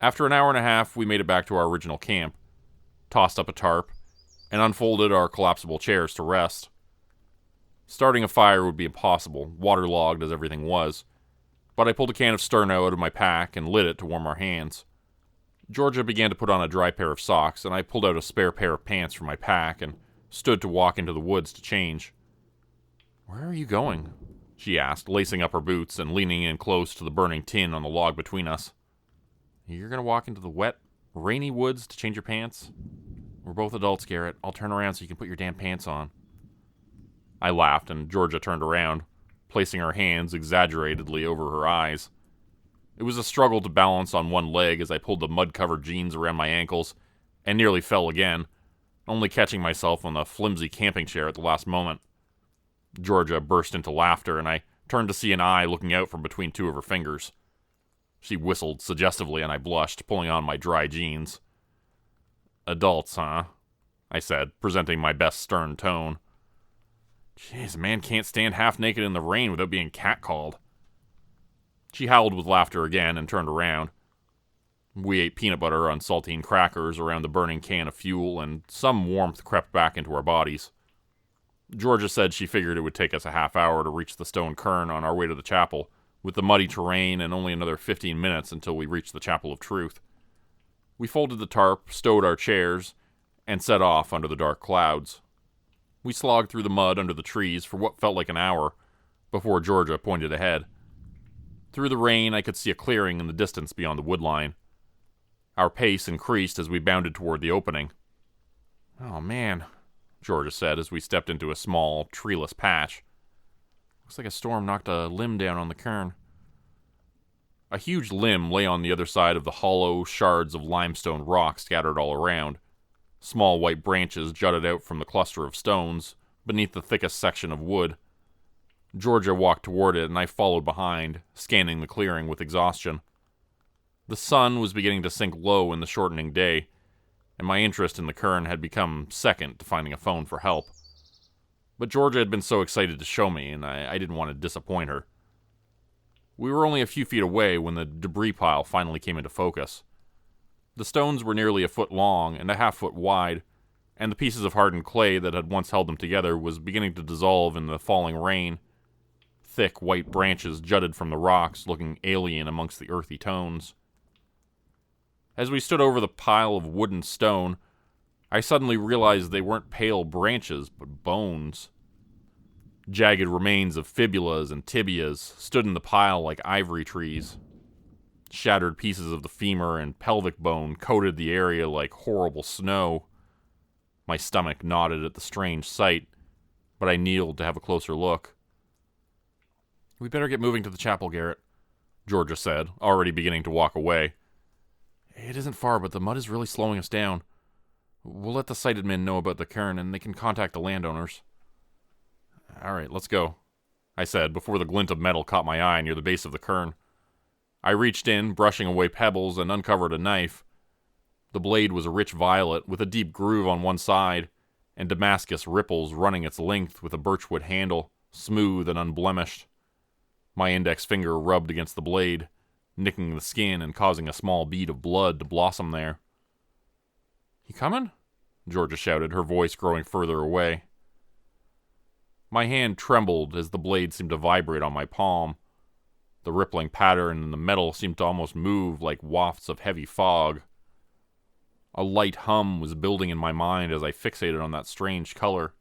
After an hour and a half, we made it back to our original camp, tossed up a tarp, and unfolded our collapsible chairs to rest. Starting a fire would be impossible, waterlogged as everything was, but I pulled a can of Sterno out of my pack and lit it to warm our hands. Georgia began to put on a dry pair of socks, and I pulled out a spare pair of pants from my pack and stood to walk into the woods to change. "Where are you going?" she asked, lacing up her boots and leaning in close to the burning tin on the log between us. "You're going to walk into the wet, rainy woods to change your pants? We're both adults, Garrett. I'll turn around so you can put your damn pants on." I laughed, and Georgia turned around, placing her hands exaggeratedly over her eyes. It was a struggle to balance on one leg as I pulled the mud-covered jeans around my ankles and nearly fell again, only catching myself on the flimsy camping chair at the last moment. Georgia burst into laughter, and I turned to see an eye looking out from between two of her fingers. She whistled suggestively, and I blushed, pulling on my dry jeans. "Adults, huh?" I said, presenting my best stern tone. "Jeez, a man can't stand half naked in the rain without being catcalled." She howled with laughter again and turned around. We ate peanut butter on saltine crackers around the burning can of fuel, and some warmth crept back into our bodies. Georgia said she figured it would take us a half hour to reach the stone cairn on our way to the chapel, with the muddy terrain and only another 15 minutes until we reached the Chapel of Truth. We folded the tarp, stowed our chairs, and set off under the dark clouds. We slogged through the mud under the trees for what felt like an hour, before Georgia pointed ahead. Through the rain, I could see a clearing in the distance beyond the woodline. Our pace increased as we bounded toward the opening. "Oh, man," Georgia said as we stepped into a small, treeless patch. "Looks like a storm knocked a limb down on the cairn." A huge limb lay on the other side of the hollow shards of limestone rock scattered all around. Small white branches jutted out from the cluster of stones, beneath the thickest section of wood. Georgia walked toward it, and I followed behind, scanning the clearing with exhaustion. The sun was beginning to sink low in the shortening day, and my interest in the cairn had become second to finding a phone for help. But Georgia had been so excited to show me, and I didn't want to disappoint her. We were only a few feet away when the debris pile finally came into focus. The stones were nearly a foot long and a half-foot wide, and the pieces of hardened clay that had once held them together was beginning to dissolve in the falling rain. Thick white branches jutted from the rocks, looking alien amongst the earthy tones. As we stood over the pile of wood and stone, I suddenly realized they weren't pale branches, but bones. Jagged remains of fibulas and tibias stood in the pile like ivory trees. Shattered pieces of the femur and pelvic bone coated the area like horrible snow. My stomach knotted at the strange sight, but I kneeled to have a closer look. "We better get moving to the chapel, Garrett," Georgia said, already beginning to walk away. "It isn't far, but the mud is really slowing us down. We'll let the sighted men know about the cairn, and they can contact the landowners." "All right, let's go," I said before the glint of metal caught my eye near the base of the cairn. I reached in, brushing away pebbles, and uncovered a knife. The blade was a rich violet, with a deep groove on one side, and Damascus ripples running its length with a birchwood handle, smooth and unblemished. My index finger rubbed against the blade, nicking the skin and causing a small bead of blood to blossom there. "You coming?" Georgia shouted, her voice growing further away. My hand trembled as the blade seemed to vibrate on my palm. The rippling pattern in the metal seemed to almost move like wafts of heavy fog. A light hum was building in my mind as I fixated on that strange color.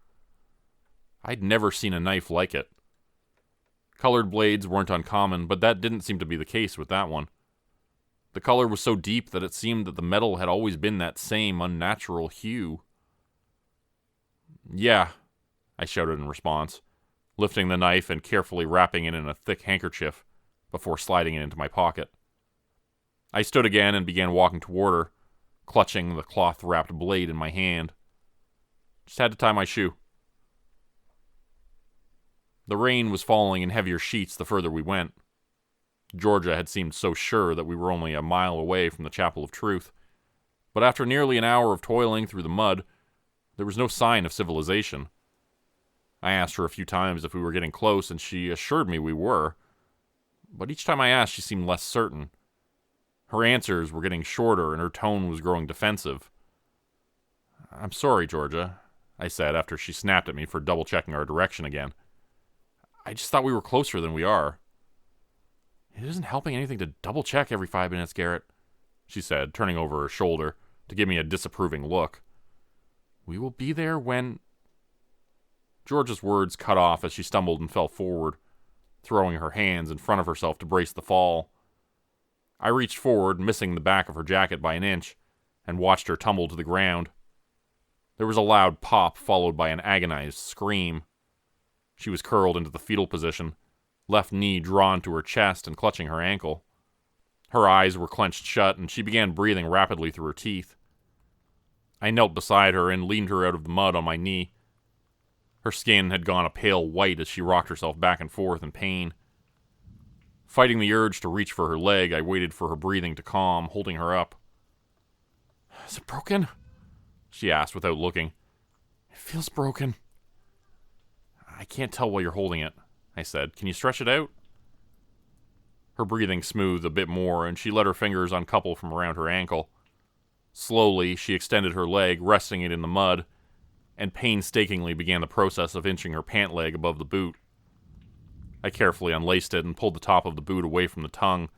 I'd never seen a knife like it. Colored blades weren't uncommon, but that didn't seem to be the case with that one. The color was so deep that it seemed that the metal had always been that same unnatural hue. "Yeah," I shouted in response, lifting the knife and carefully wrapping it in a thick handkerchief before sliding it into my pocket. I stood again and began walking toward her, clutching the cloth-wrapped blade in my hand. Just had to tie my shoe. The rain was falling in heavier sheets the further we went. Georgia had seemed so sure that we were only a mile away from the Chapel of Truth, but after nearly an hour of toiling through the mud, there was no sign of civilization. I asked her a few times if we were getting close, and she assured me we were, but each time I asked, she seemed less certain. Her answers were getting shorter, and her tone was growing defensive. "I'm sorry, Georgia," I said after she snapped at me for double-checking our direction again. "I just thought we were closer than we are." "It isn't helping anything to double-check every 5 minutes, Garrett," she said, turning over her shoulder to give me a disapproving look. "We will be there when—" Georgia's words cut off as she stumbled and fell forward, throwing her hands in front of herself to brace the fall. I reached forward, missing the back of her jacket by an inch, and watched her tumble to the ground. There was a loud pop, followed by an agonized scream. She was curled into the fetal position, left knee drawn to her chest and clutching her ankle. Her eyes were clenched shut, and she began breathing rapidly through her teeth. I knelt beside her and leaned her out of the mud on my knee. Her skin had gone a pale white as she rocked herself back and forth in pain. Fighting the urge to reach for her leg, I waited for her breathing to calm, holding her up. "Is it broken?" she asked without looking. "It feels broken." "I can't tell while you're holding it," I said. "Can you stretch it out?" Her breathing smoothed a bit more, and she let her fingers uncouple from around her ankle. Slowly, she extended her leg, resting it in the mud, and painstakingly began the process of inching her pant leg above the boot. I carefully unlaced it and pulled the top of the boot away from the tongue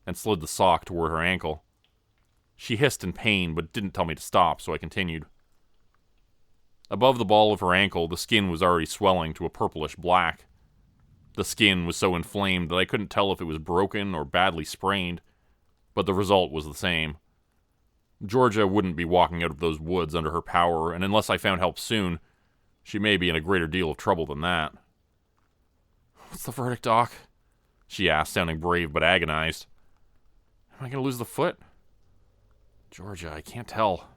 and slid the sock toward her ankle. She hissed in pain, but didn't tell me to stop, so I continued. Above the ball of her ankle, the skin was already swelling to a purplish black. The skin was so inflamed that I couldn't tell if it was broken or badly sprained, but the result was the same. Georgia wouldn't be walking out of those woods under her power, and unless I found help soon, she may be in a greater deal of trouble than that. "What's the verdict, Doc?" she asked, sounding brave but agonized. "Am I going to lose the foot?" "Georgia, I can't tell,"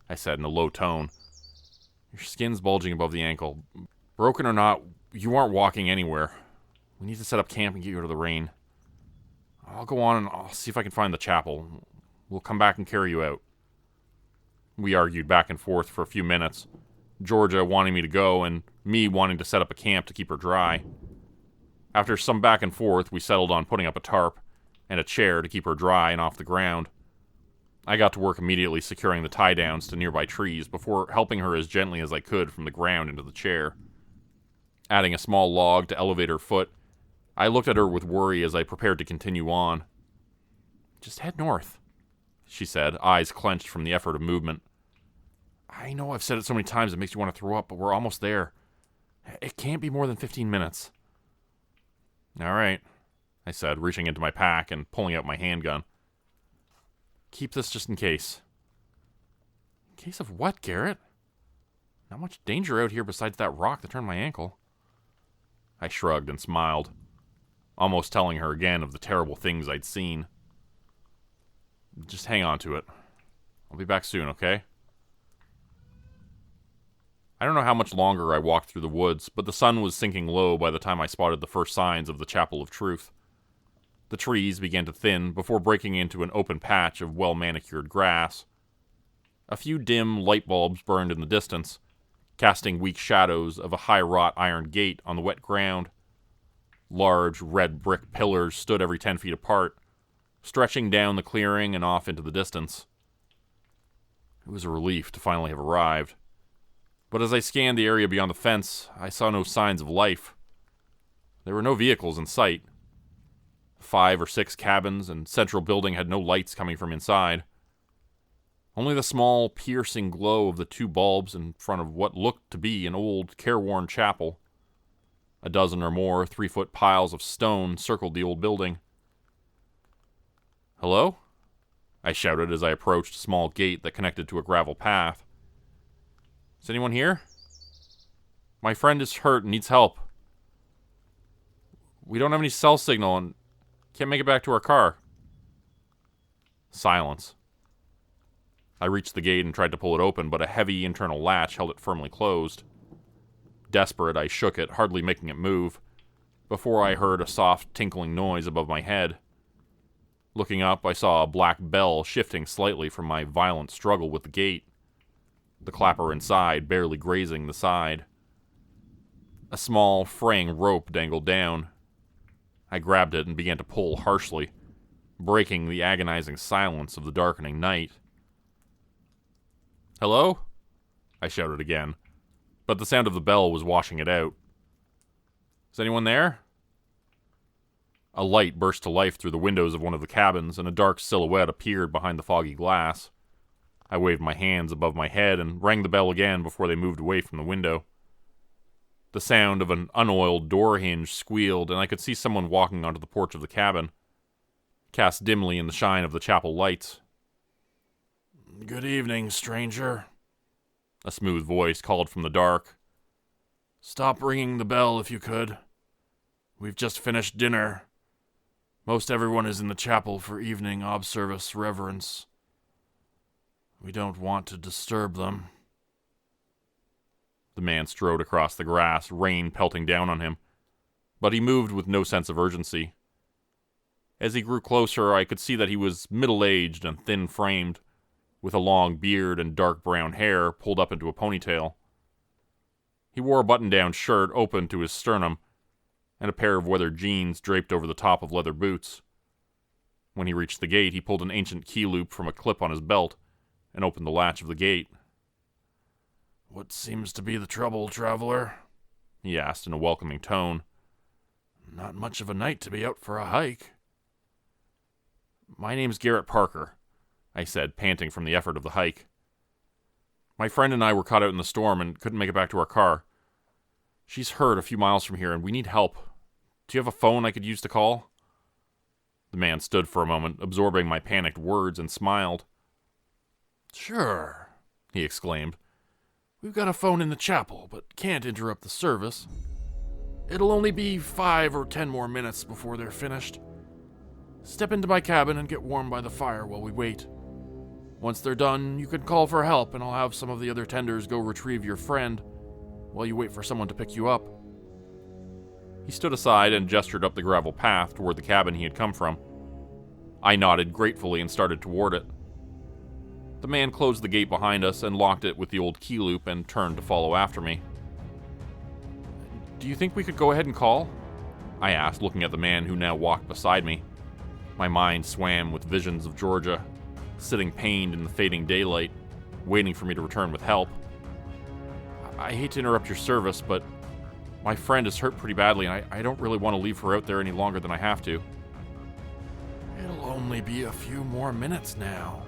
I said in a low tone. "Your skin's bulging above the ankle. Broken or not, you aren't walking anywhere. We need to set up camp and get you out of the rain. I'll go on and I'll see if I can find the chapel. We'll come back and carry you out." We argued back and forth for a few minutes, Georgia wanting me to go and me wanting to set up a camp to keep her dry. After some back and forth, we settled on putting up a tarp and a chair to keep her dry and off the ground. I got to work immediately securing the tie-downs to nearby trees before helping her as gently as I could from the ground into the chair. Adding a small log to elevate her foot, I looked at her with worry as I prepared to continue on. "Just head north," she said, eyes clenched from the effort of movement. "I know I've said it so many times it makes you want to throw up, but we're almost there. It can't be more than 15 minutes. "All right," I said, reaching into my pack and pulling out my handgun. "Keep this just in case." "In case of what, Garrett? Not much danger out here besides that rock that turned my ankle." I shrugged and smiled, almost telling her again of the terrible things I'd seen. "Just hang on to it. I'll be back soon, okay?" I don't know how much longer I walked through the woods, but the sun was sinking low by the time I spotted the first signs of the Chapel of Truth. The trees began to thin before breaking into an open patch of well-manicured grass. A few dim light bulbs burned in the distance, casting weak shadows of a high-wrought iron gate on the wet ground. Large, red brick pillars stood every 10 feet apart, stretching down the clearing and off into the distance. It was a relief to finally have arrived. But as I scanned the area beyond the fence, I saw no signs of life. There were no vehicles in sight. 5 or 6 cabins and central building had no lights coming from inside. Only the small, piercing glow of the 2 bulbs in front of what looked to be an old, careworn chapel. A dozen or more 3-foot piles of stone circled the old building. "Hello?" I shouted as I approached a small gate that connected to a gravel path. "Is anyone here? My friend is hurt and needs help." We don't have any cell signal and can't make it back to our car. Silence. I reached the gate and tried to pull it open, but a heavy internal latch held it firmly closed. Desperate, I shook it, hardly making it move, before I heard a soft, tinkling noise above my head. Looking up, I saw a black bell shifting slightly from my violent struggle with the gate, the clapper inside barely grazing the side. A small, fraying rope dangled down. I grabbed it and began to pull harshly, breaking the agonizing silence of the darkening night. "Hello?" I shouted again, but the sound of the bell was washing it out. "Is anyone there?" A light burst to life through the windows of one of the cabins, and a dark silhouette appeared behind the foggy glass. I waved my hands above my head and rang the bell again before they moved away from the window. The sound of an unoiled door hinge squealed, and I could see someone walking onto the porch of the cabin, cast dimly in the shine of the chapel lights. "Good evening, stranger," a smooth voice called from the dark. "Stop ringing the bell if you could. We've just finished dinner. Most everyone is in the chapel for evening observice reverence. We don't want to disturb them." The man strode across the grass, rain pelting down on him, but he moved with no sense of urgency. As he grew closer, I could see that he was middle-aged and thin-framed, with a long beard and dark brown hair pulled up into a ponytail. He wore a button-down shirt open to his sternum, and a pair of weathered jeans draped over the top of leather boots. When he reached the gate, he pulled an ancient key loop from a clip on his belt and opened the latch of the gate. "What seems to be the trouble, traveler?" he asked in a welcoming tone. "Not much of a night to be out for a hike." "My name's Garrett Parker," I said, panting from the effort of the hike. "My friend and I were caught out in the storm and couldn't make it back to our car. She's hurt a few miles from here and we need help. Do you have a phone I could use to call?" The man stood for a moment, absorbing my panicked words, and smiled. "Sure," he exclaimed. "We've got a phone in the chapel, but can't interrupt the service. It'll only be 5 or 10 more minutes before they're finished. Step into my cabin and get warm by the fire while we wait. Once they're done, you can call for help, and I'll have some of the other tenders go retrieve your friend while you wait for someone to pick you up." He stood aside and gestured up the gravel path toward the cabin he had come from. I nodded gratefully and started toward it. The man closed the gate behind us and locked it with the old key loop and turned to follow after me. "Do you think we could go ahead and call?" I asked, looking at the man who now walked beside me. My mind swam with visions of Georgia, sitting pained in the fading daylight, waiting for me to return with help. "I hate to interrupt your service, but my friend is hurt pretty badly, and I don't really want to leave her out there any longer than I have to." "It'll only be a few more minutes now,"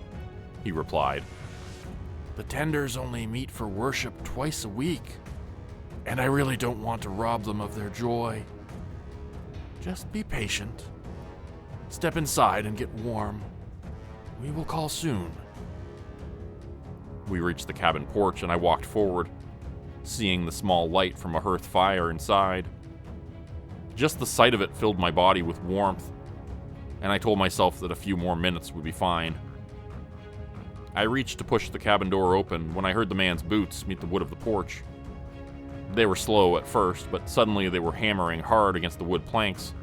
he replied. "The tenders only meet for worship twice a week, and I really don't want to rob them of their joy. Just be patient. Step inside and get warm. We will call soon." We reached the cabin porch, and I walked forward, seeing the small light from a hearth fire inside. Just the sight of it filled my body with warmth, and I told myself that a few more minutes would be fine. I reached to push the cabin door open when I heard the man's boots meet the wood of the porch. They were slow at first, but suddenly they were hammering hard against the wood planks.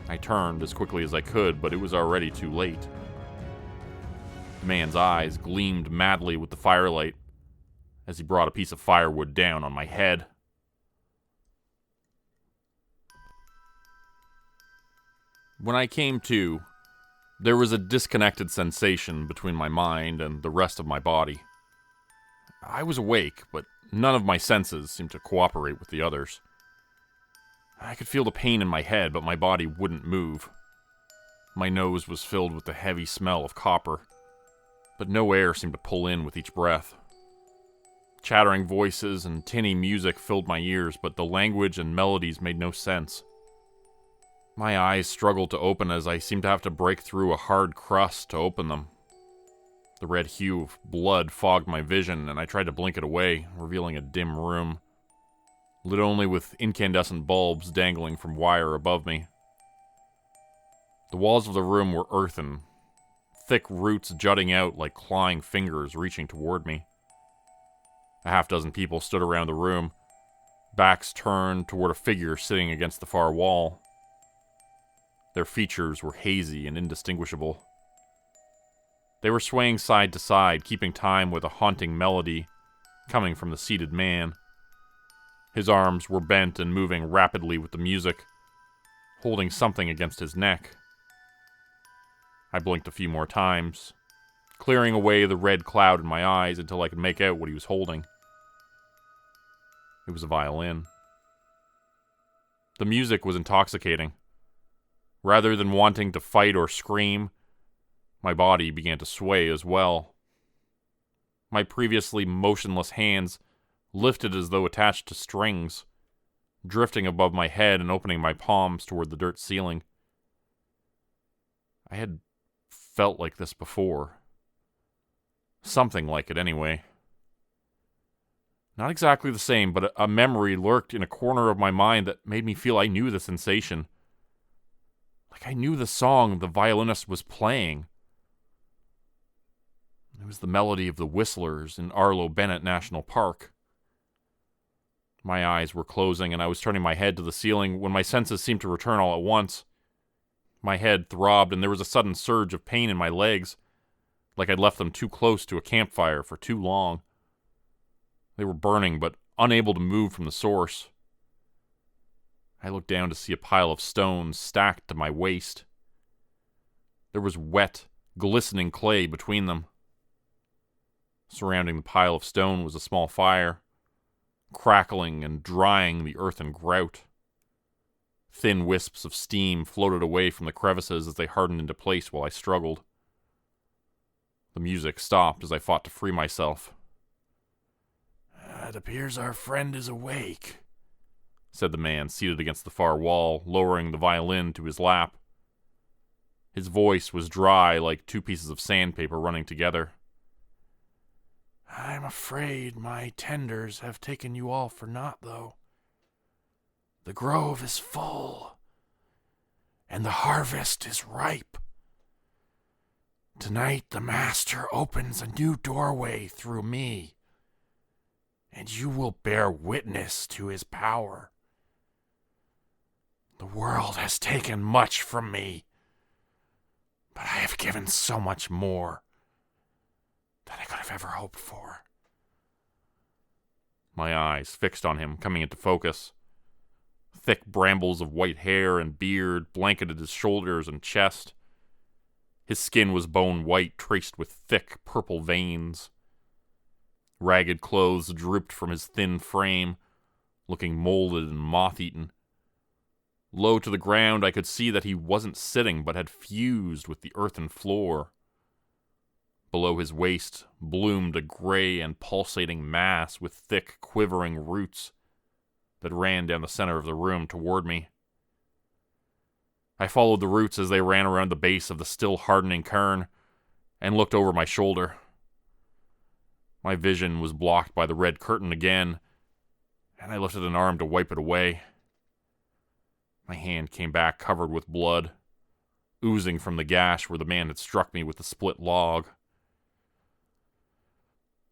I turned as quickly as I could, but it was already too late. The man's eyes gleamed madly with the firelight as he brought a piece of firewood down on my head. When I came to, there was a disconnected sensation between my mind and the rest of my body. I was awake, but none of my senses seemed to cooperate with the others. I could feel the pain in my head, but my body wouldn't move. My nose was filled with the heavy smell of copper, but no air seemed to pull in with each breath. Chattering voices and tinny music filled my ears, but the language and melodies made no sense. My eyes struggled to open as I seemed to have to break through a hard crust to open them. The red hue of blood fogged my vision, and I tried to blink it away, revealing a dim room. lit only with incandescent bulbs dangling from wire above me. The walls of the room were earthen, thick roots jutting out like clawing fingers reaching toward me. A half-dozen people stood around the room, backs turned toward a figure sitting against the far wall. Their features were hazy and indistinguishable. They were swaying side to side, keeping time with a haunting melody coming from the seated man. His arms were bent and moving rapidly with the music, holding something against his neck. I blinked a few more times, clearing away the red cloud in my eyes until I could make out what he was holding. It was a violin. The music was intoxicating. Rather than wanting to fight or scream, my body began to sway as well. My previously motionless hands lifted as though attached to strings, drifting above my head and opening my palms toward the dirt ceiling. I had felt like this before. Something like it, anyway. Not exactly the same, but a memory lurked in a corner of my mind that made me feel I knew the sensation. Like I knew the song the violinist was playing. It was the melody of the Whistlers in Arlo Bennett National Park. My eyes were closing, and I was turning my head to the ceiling when my senses seemed to return all at once. My head throbbed, and there was a sudden surge of pain in my legs, like I'd left them too close to a campfire for too long. They were burning, but unable to move from the source. I looked down to see a pile of stones stacked to my waist. There was wet, glistening clay between them. Surrounding the pile of stone was a small fire, crackling and drying the earthen grout. Thin wisps of steam floated away from the crevices as they hardened into place while I struggled. The music stopped as I fought to free myself. "It appears our friend is awake," said the man seated against the far wall, lowering the violin to his lap. His voice was dry like two pieces of sandpaper running together. "I'm afraid my tenders have taken you all for naught, though. The grove is full, and the harvest is ripe. Tonight the Master opens a new doorway through me, and you will bear witness to his power. The world has taken much from me, but I have given so much more than I could have ever hoped for." My eyes fixed on him, coming into focus. Thick brambles of white hair and beard blanketed his shoulders and chest. His skin was bone white, traced with thick purple veins. Ragged clothes drooped from his thin frame, looking molded and moth-eaten. Low to the ground, I could see that he wasn't sitting, but had fused with the earthen floor. Below his waist bloomed a gray and pulsating mass with thick, quivering roots that ran down the center of the room toward me. I followed the roots as they ran around the base of the still hardening cairn and looked over my shoulder. My vision was blocked by the red curtain again, and I lifted an arm to wipe it away. My hand came back covered with blood, oozing from the gash where the man had struck me with the split log.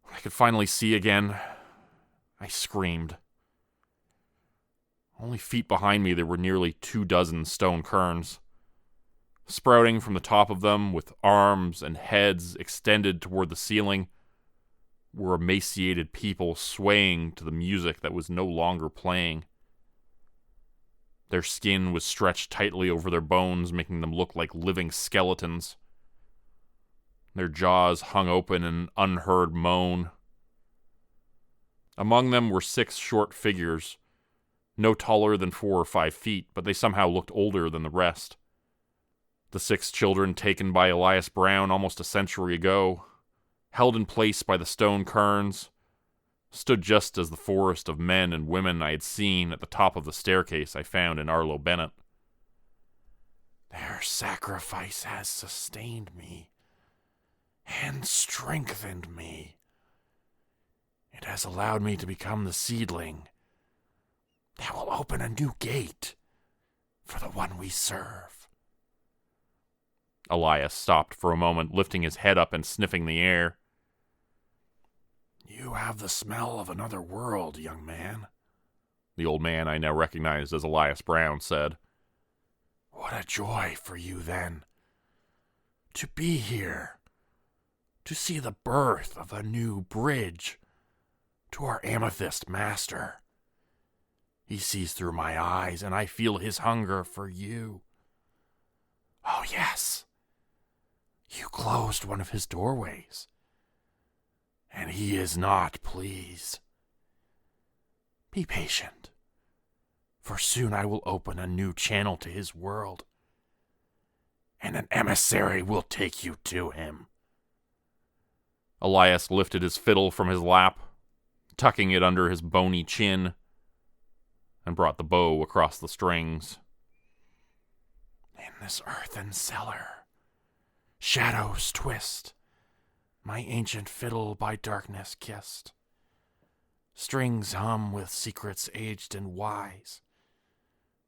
When I could finally see again, I screamed. Only feet behind me there were nearly 24 stone cairns. Sprouting from the top of them, with arms and heads extended toward the ceiling, were emaciated people swaying to the music that was no longer playing. Their skin was stretched tightly over their bones, making them look like living skeletons. Their jaws hung open in an unheard moan. Among them were 6 short figures, no taller than 4 or 5 feet, but they somehow looked older than the rest. The 6 children taken by Elias Brown almost a century ago, held in place by the stone cairns, stood just as the forest of men and women I had seen at the top of the staircase I found in Arlo Bennett. "Their sacrifice has sustained me and strengthened me. It has allowed me to become the seedling that will open a new gate for the one we serve. Elias stopped for a moment, lifting his head up and sniffing the air. You have the smell of another world, young man, the old man I now recognized as Elias Brown said. What a joy for you, then, to be here, to see the birth of a new bridge to our amethyst master. He sees through my eyes, and I feel his hunger for you. Oh, yes. You closed one of his doorways, and he is not pleased. Be patient, for soon I will open a new channel to his world, and an emissary will take you to him. Elias lifted his fiddle from his lap, tucking it under his bony chin, and brought the bow across the strings. In this earthen cellar, shadows twist, my ancient fiddle by darkness kissed. Strings hum with secrets aged and wise.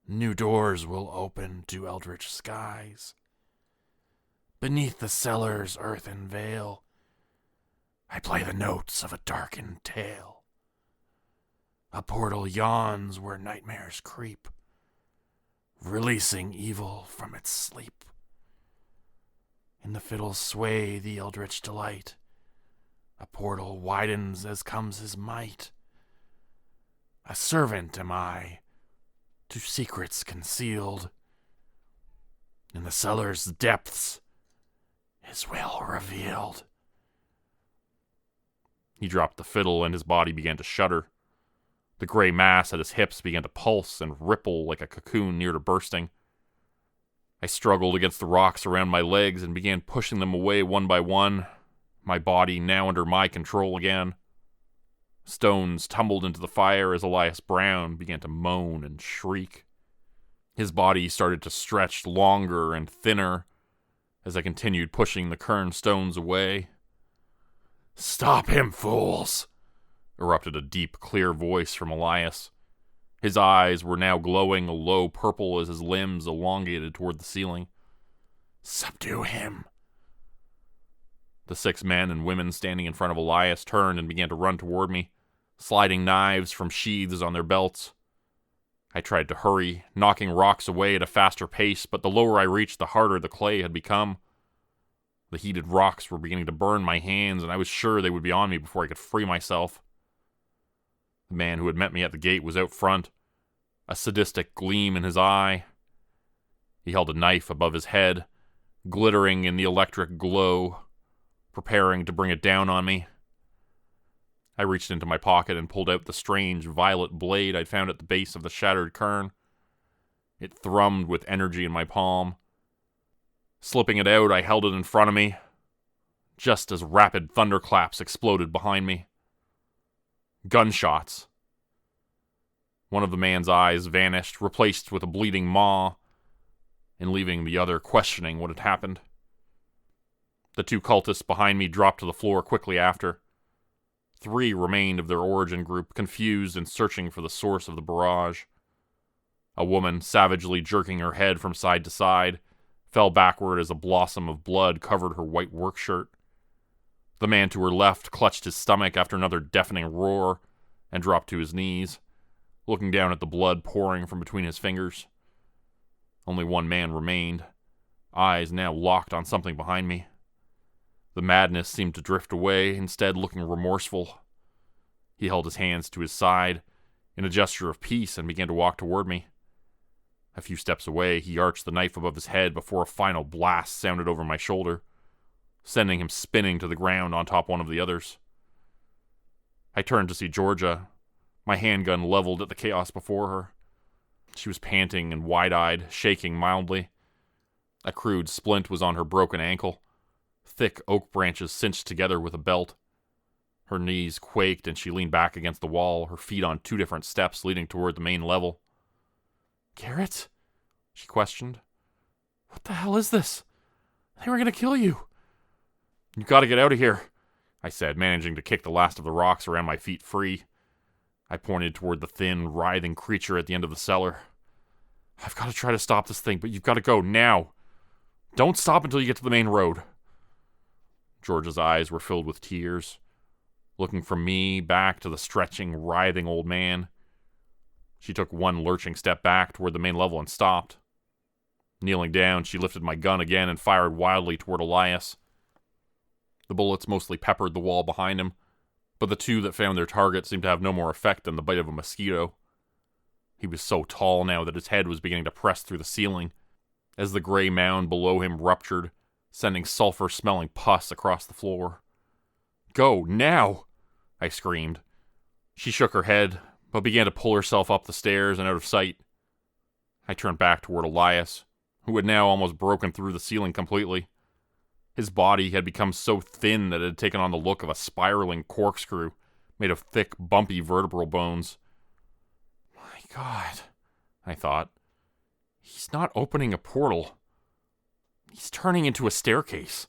New doors will open to eldritch skies. Beneath the cellar's earthen veil, I play the notes of a darkened tale. A portal yawns where nightmares creep, releasing evil from its sleep. In the fiddle's sway, the eldritch delight, a portal widens as comes his might. A servant am I, to secrets concealed. In the cellar's depths, his will revealed. He dropped the fiddle and his body began to shudder. The gray mass at his hips began to pulse and ripple like a cocoon near to bursting. I struggled against the rocks around my legs and began pushing them away one by one, my body now under my control again. Stones tumbled into the fire as Elias Brown began to moan and shriek. His body started to stretch longer and thinner as I continued pushing the kern stones away. Stop him, fools! Erupted a deep, clear voice from Elias. His eyes were now glowing a low purple as his limbs elongated toward the ceiling. Subdue him! The 6 men and women standing in front of Elias turned and began to run toward me, sliding knives from sheaths on their belts. I tried to hurry, knocking rocks away at a faster pace, but the lower I reached, the harder the clay had become. The heated rocks were beginning to burn my hands, and I was sure they would be on me before I could free myself. The man who had met me at the gate was out front, a sadistic gleam in his eye. He held a knife above his head, glittering in the electric glow, preparing to bring it down on me. I reached into my pocket and pulled out the strange violet blade I'd found at the base of the shattered kern. It thrummed with energy in my palm. Slipping it out, I held it in front of me, just as rapid thunderclaps exploded behind me. Gunshots. One of the man's eyes vanished, replaced with a bleeding maw, and leaving the other questioning what had happened. The 2 cultists behind me dropped to the floor quickly after. 3 remained of their origin group, confused and searching for the source of the barrage. A woman, savagely jerking her head from side to side, fell backward as a blossom of blood covered her white work shirt. The man to her left clutched his stomach after another deafening roar and dropped to his knees, looking down at the blood pouring from between his fingers. Only 1 man remained, eyes now locked on something behind me. The madness seemed to drift away, instead looking remorseful. He held his hands to his side in a gesture of peace and began to walk toward me. A few steps away, he arched the knife above his head before a final blast sounded over my shoulder, sending him spinning to the ground on top one of the others. I turned to see Georgia, my handgun leveled at the chaos before her. She was panting and wide-eyed, shaking mildly. A crude splint was on her broken ankle, thick oak branches cinched together with a belt. Her knees quaked and she leaned back against the wall, her feet on 2 different steps leading toward the main level. Garrett? She questioned. What the hell is this? They were gonna kill you. You gotta get out of here, I said, managing to kick the last of the rocks around my feet free. I pointed toward the thin, writhing creature at the end of the cellar. I've got to try to stop this thing, but you've got to go, now. Don't stop until you get to the main road. George's eyes were filled with tears, looking from me back to the stretching, writhing old man. She took one lurching step back toward the main level and stopped. Kneeling down, she lifted my gun again and fired wildly toward Elias. The bullets mostly peppered the wall behind him, but the two that found their target seemed to have no more effect than the bite of a mosquito. He was so tall now that his head was beginning to press through the ceiling, as the gray mound below him ruptured, sending sulfur-smelling pus across the floor. Go, now! I screamed. She shook her head, but began to pull herself up the stairs and out of sight. I turned back toward Elias, who had now almost broken through the ceiling completely. His body had become so thin that it had taken on the look of a spiraling corkscrew made of thick, bumpy vertebral bones. My God, I thought. He's not opening a portal. He's turning into a staircase.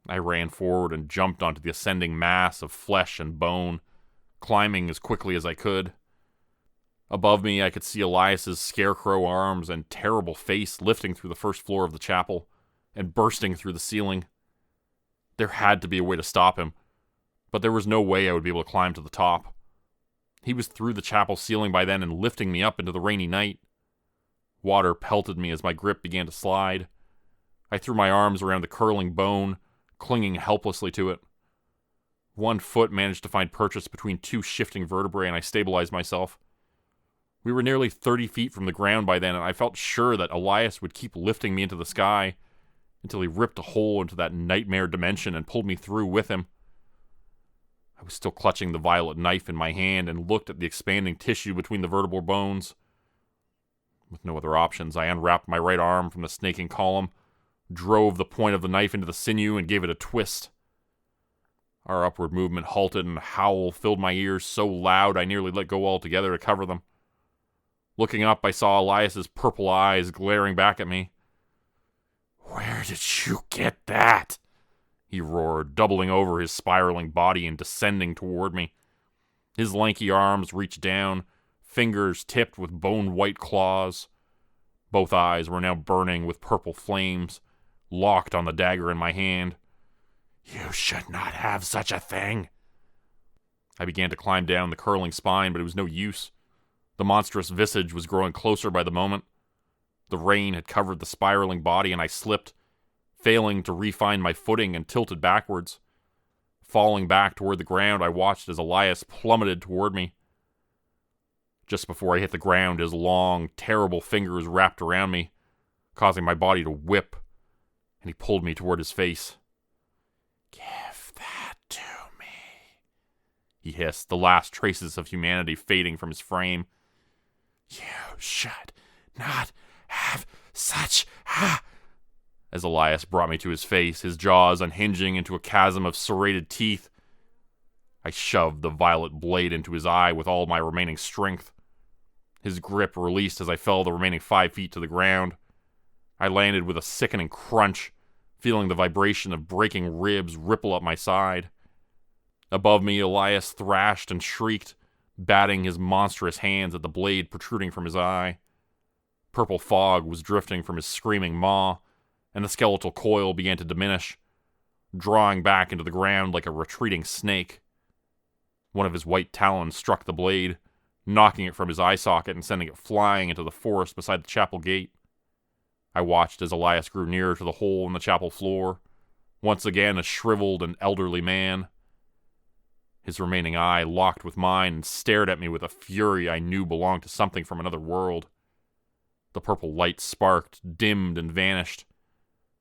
I ran forward and jumped onto the ascending mass of flesh and bone, climbing as quickly as I could. Above me, I could see Elias's scarecrow arms and terrible face lifting through the first floor of the chapel and bursting through the ceiling. There had to be a way to stop him, but there was no way I would be able to climb to the top. He was through the chapel ceiling by then and lifting me up into the rainy night. Water pelted me as my grip began to slide. I threw my arms around the curling bone, clinging helplessly to it. One foot managed to find purchase between two shifting vertebrae, and I stabilized myself. We were nearly 30 feet from the ground by then, and I felt sure that Elias would keep lifting me into the sky until he ripped a hole into that nightmare dimension and pulled me through with him. I was still clutching the violet knife in my hand and looked at the expanding tissue between the vertebral bones. With no other options, I unwrapped my right arm from the snaking column, drove the point of the knife into the sinew, and gave it a twist. Our upward movement halted, and a howl filled my ears so loud I nearly let go altogether to cover them. Looking up, I saw Elias's purple eyes glaring back at me. "Where did you get that?" he roared, doubling over his spiraling body and descending toward me. His lanky arms reached down, fingers tipped with bone-white claws. Both eyes were now burning with purple flames, locked on the dagger in my hand. "You should not have such a thing." I began to climb down the curling spine, but it was no use. The monstrous visage was growing closer by the moment. The rain had covered the spiraling body, and I slipped, failing to refine my footing, and tilted backwards. Falling back toward the ground, I watched as Elias plummeted toward me. Just before I hit the ground, his long, terrible fingers wrapped around me, causing my body to whip, and he pulled me toward his face. "Give that to me," he hissed, the last traces of humanity fading from his frame. "You should not have such a..." As Elias brought me to his face, his jaws unhinging into a chasm of serrated teeth, I shoved the violet blade into his eye with all my remaining strength. His grip released as I fell the remaining 5 feet to the ground. I landed with a sickening crunch, feeling the vibration of breaking ribs ripple up my side. Above me, Elias thrashed and shrieked, batting his monstrous hands at the blade protruding from his eye. Purple fog was drifting from his screaming maw, and the skeletal coil began to diminish, drawing back into the ground like a retreating snake. One of his white talons struck the blade, knocking it from his eye socket and sending it flying into the forest beside the chapel gate. I watched as Elias grew nearer to the hole in the chapel floor, once again a shriveled and elderly man. His remaining eye locked with mine and stared at me with a fury I knew belonged to something from another world. The purple light sparked, dimmed, and vanished.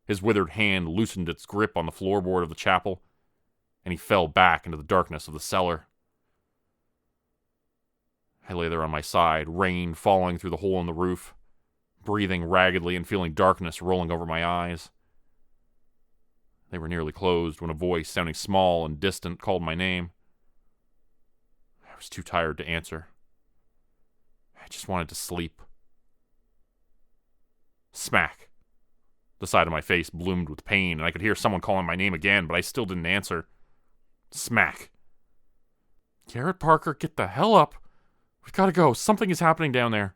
His withered hand loosened its grip on the floorboard of the chapel, and he fell back into the darkness of the cellar. I lay there on my side, rain falling through the hole in the roof, breathing raggedly and feeling darkness rolling over my eyes. They were nearly closed when a voice, sounding small and distant, called my name. I was too tired to answer. I just wanted to sleep. Smack. The side of my face bloomed with pain, and I could hear someone calling my name again, but I still didn't answer. Smack. Garrett Parker, get the hell up. We've got to go. Something is happening down there.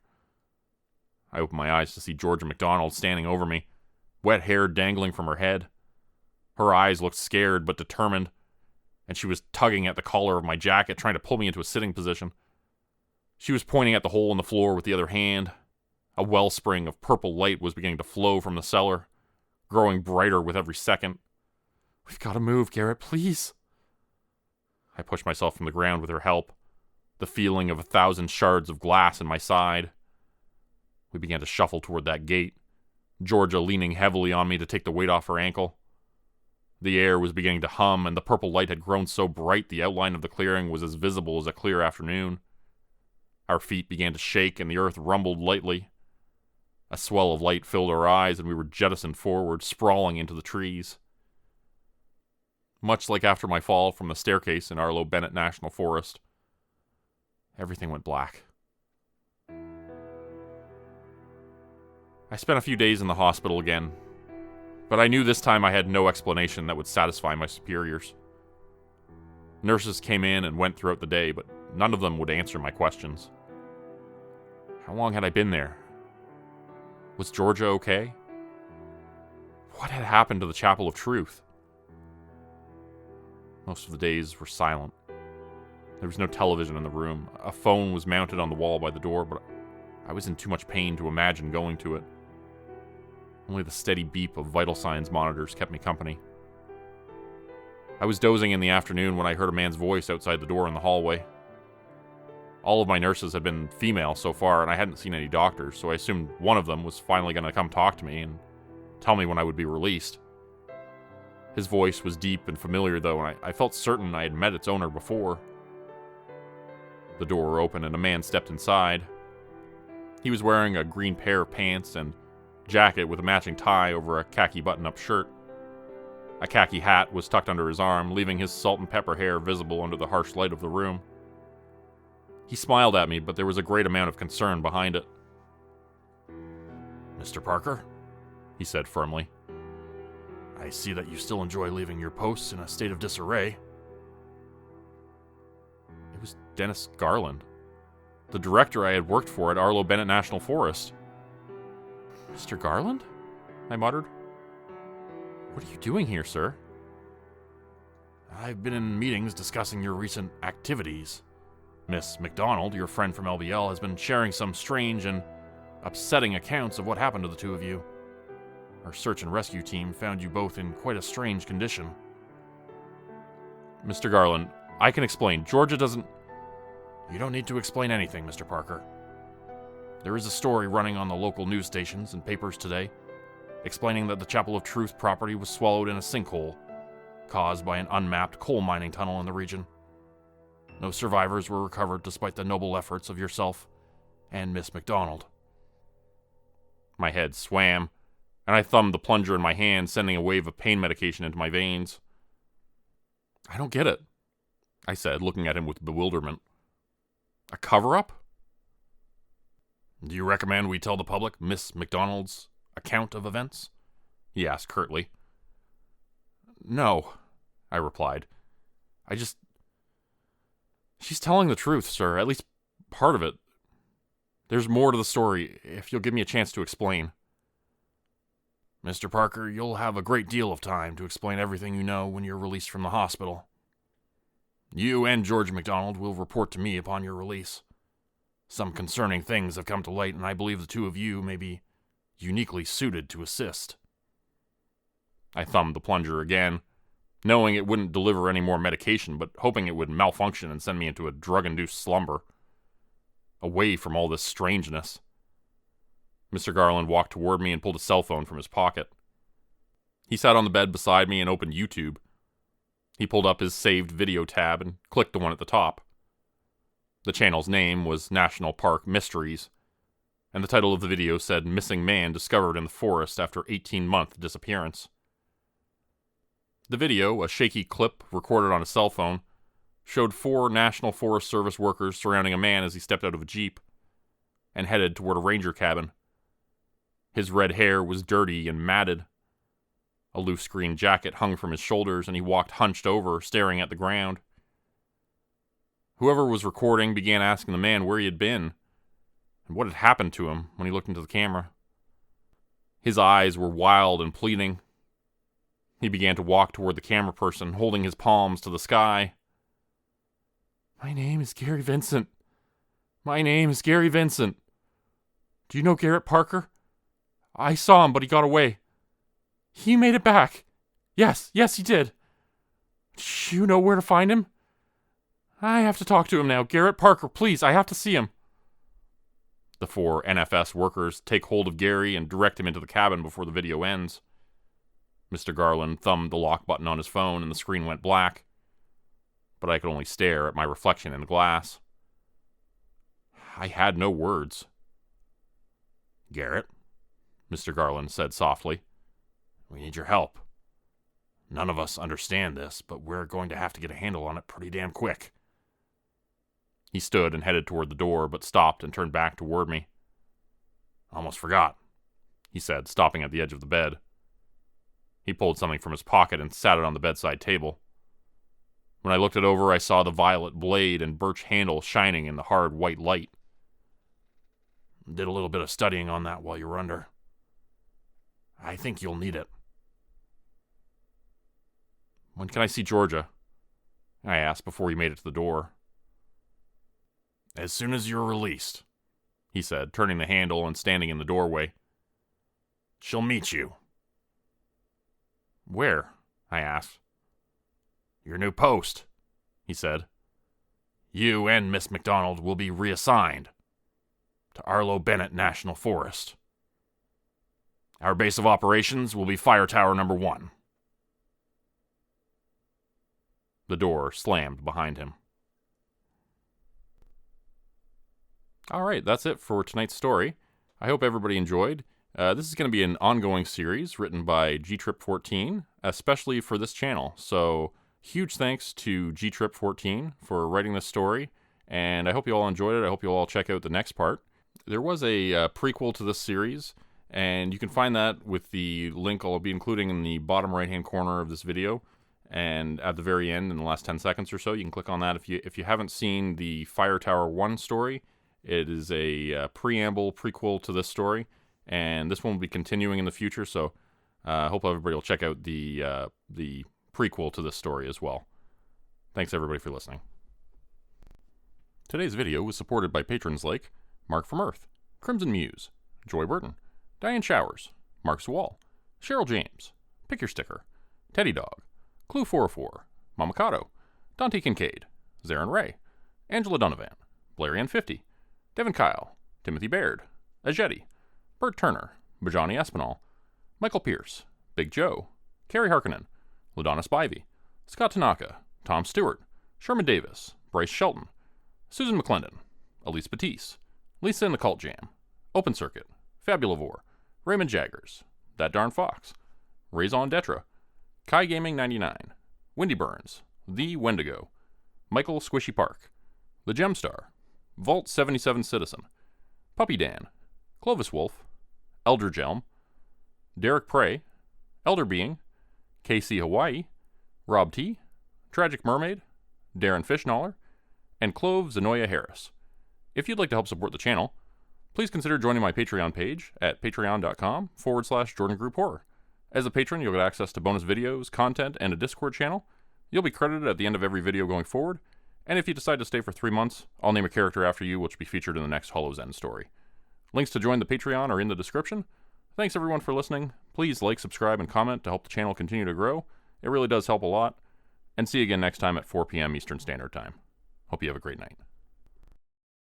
I opened my eyes to see Georgia McDonald standing over me, wet hair dangling from her head. Her eyes looked scared but determined, and she was tugging at the collar of my jacket, trying to pull me into a sitting position. She was pointing at the hole in the floor with the other hand. A wellspring of purple light was beginning to flow from the cellar, growing brighter with every second. We've got to move, Garrett, please. I pushed myself from the ground with her help, the feeling of 1,000 shards of glass in my side. We began to shuffle toward that gate, Georgia leaning heavily on me to take the weight off her ankle. The air was beginning to hum, and the purple light had grown so bright the outline of the clearing was as visible as a clear afternoon. Our feet began to shake, and the earth rumbled lightly. A swell of light filled our eyes, and we were jettisoned forward, sprawling into the trees. Much like after my fall from the staircase in Arlo Bennett National Forest, everything went black. I spent a few days in the hospital again, but I knew this time I had no explanation that would satisfy my superiors. Nurses came in and went throughout the day, but none of them would answer my questions. How long had I been there? Was Georgia okay? What had happened to the Chapel of Truth? Most of the days were silent. There was no television in the room. A phone was mounted on the wall by the door, but I was in too much pain to imagine going to it. Only the steady beep of vital signs monitors kept me company. I was dozing in the afternoon when I heard a man's voice outside the door in the hallway. All of my nurses had been female so far, and I hadn't seen any doctors, so I assumed one of them was finally going to come talk to me and tell me when I would be released. His voice was deep and familiar, though, and I felt certain I had met its owner before. The door opened and a man stepped inside. He was wearing a green pair of pants and jacket with a matching tie over a khaki button-up shirt. A khaki hat was tucked under his arm, leaving his salt and pepper hair visible under the harsh light of the room. He smiled at me, but there was a great amount of concern behind it. "Mr. Parker," he said firmly, "I see that you still enjoy leaving your posts in a state of disarray." It was Dennis Garland, the director I had worked for at Arlo Bennett National Forest. "Mr. Garland?" I muttered. "What are you doing here, sir?" "I've been in meetings discussing your recent activities. Miss McDonald, your friend from LBL, has been sharing some strange and upsetting accounts of what happened to the two of you. Our search and rescue team found you both in quite a strange condition." "Mr. Garland, I can explain. Georgia doesn't..." "You don't need to explain anything, Mr. Parker. There is a story running on the local news stations and papers today, explaining that the Chapel of Truth property was swallowed in a sinkhole, caused by an unmapped coal mining tunnel in the region. No survivors were recovered despite the noble efforts of yourself and Miss McDonald." My head swam, and I thumbed the plunger in my hand, sending a wave of pain medication into my veins. "I don't get it," I said, looking at him with bewilderment. "A cover-up?" "Do you recommend we tell the public Miss McDonald's account of events?" he asked curtly. "No," I replied. She's telling the truth, sir, at least part of it. There's more to the story, if you'll give me a chance to explain." "Mr. Parker, you'll have a great deal of time to explain everything you know when you're released from the hospital. You and George McDonald will report to me upon your release. Some concerning things have come to light, and I believe the two of you may be uniquely suited to assist." I thumbed the plunger again, knowing it wouldn't deliver any more medication, but hoping it would malfunction and send me into a drug-induced slumber, away from all this strangeness. Mr. Garland walked toward me and pulled a cell phone from his pocket. He sat on the bed beside me and opened YouTube. He pulled up his saved video tab and clicked the one at the top. The channel's name was National Park Mysteries, and the title of the video said "Missing Man Discovered in the Forest After 18-Month Disappearance." The video, a shaky clip recorded on a cell phone, showed 4 National Forest Service workers surrounding a man as he stepped out of a Jeep and headed toward a ranger cabin. His red hair was dirty and matted. A loose green jacket hung from his shoulders, and he walked hunched over, staring at the ground. Whoever was recording began asking the man where he had been and what had happened to him when he looked into the camera. His eyes were wild and pleading. He began to walk toward the camera person, holding his palms to the sky. "My name is Gary Vincent. My name is Gary Vincent. Do you know Garrett Parker? I saw him, but he got away. He made it back. Yes, he did. Do you know where to find him? I have to talk to him now. Garrett Parker, please, I have to see him." The 4 NFS workers take hold of Gary and direct him into the cabin before the video ends. Mr. Garland thumbed the lock button on his phone and the screen went black. But I could only stare at my reflection in the glass. I had no words. "Garrett," Mr. Garland said softly, "we need your help. None of us understand this, but we're going to have to get a handle on it pretty damn quick." He stood and headed toward the door, but stopped and turned back toward me. "Almost forgot," he said, stopping at the edge of the bed. He pulled something from his pocket and sat it on the bedside table. When I looked it over, I saw the violet blade and birch handle shining in the hard white light. "Did a little bit of studying on that while you were under. I think you'll need it." "When can I see Georgia?" I asked before he made it to the door. "As soon as you're released," he said, turning the handle and standing in the doorway. "She'll meet you." "Where?" I asked. "Your new post," he said. "You and Miss McDonald will be reassigned to Arlo Bennett National Forest. Our base of operations will be Fire Tower number 1. The door slammed behind him. All right, that's it for tonight's story. I hope everybody enjoyed. This is going to be an ongoing series written by GTrip14, especially for this channel. So huge thanks to GTrip14 for writing this story, and I hope you all enjoyed it. I hope you'll all check out the next part. There was a prequel to this series, and you can find that with the link I'll be including in the bottom right-hand corner of this video. And at the very end, in the last 10 seconds or so, you can click on that. If you haven't seen the Fire Tower 1 story, it is a prequel to this story, and this one will be continuing in the future, so I hope everybody will check out the prequel to this story as well. Thanks everybody for listening. Today's video was supported by patrons like Mark from Earth, Crimson Muse, Joy Burton, Diane Showers, Mark Sewall, Cheryl James, Pick Your Sticker, Teddy Dog, Clue 404, Mamakato, Dante Kincaid, Zarin Ray, Angela Donovan, Blarian 50, Devin Kyle, Timothy Baird, Ajeti, Bert Turner, Bajani Espinal, Michael Pierce, Big Joe, Carrie Harkonnen, LaDonna Spivey, Scott Tanaka, Tom Stewart, Sherman Davis, Bryce Shelton, Susan McClendon, Elise Batiste, Lisa in the Cult Jam, Open Circuit, Fabulavore, Raymond Jaggers, That Darn Fox, Raison Detra, Kai Gaming 99, Wendy Burns, The Wendigo, Michael Squishy Park, The Gemstar, Vault 77 Citizen, Puppy Dan, Clovis Wolf, Elder Gelm, Derek Prey, Elder Being, KC Hawaii, Rob T, Tragic Mermaid, Darren Fishnaller, and Clove Zenoya Harris. If you'd like to help support the channel, please consider joining my Patreon page at patreon.com/Jordan Group Horror. As a patron, you'll get access to bonus videos, content, and a Discord channel. You'll be credited at the end of every video going forward, and if you decide to stay for 3 months, I'll name a character after you, which will be featured in the next Hollow's End story. Links to join the Patreon are in the description. Thanks everyone for listening. Please like, subscribe, and comment to help the channel continue to grow. It really does help a lot. And see you again next time at 4 p.m. Eastern Standard Time. Hope you have a great night.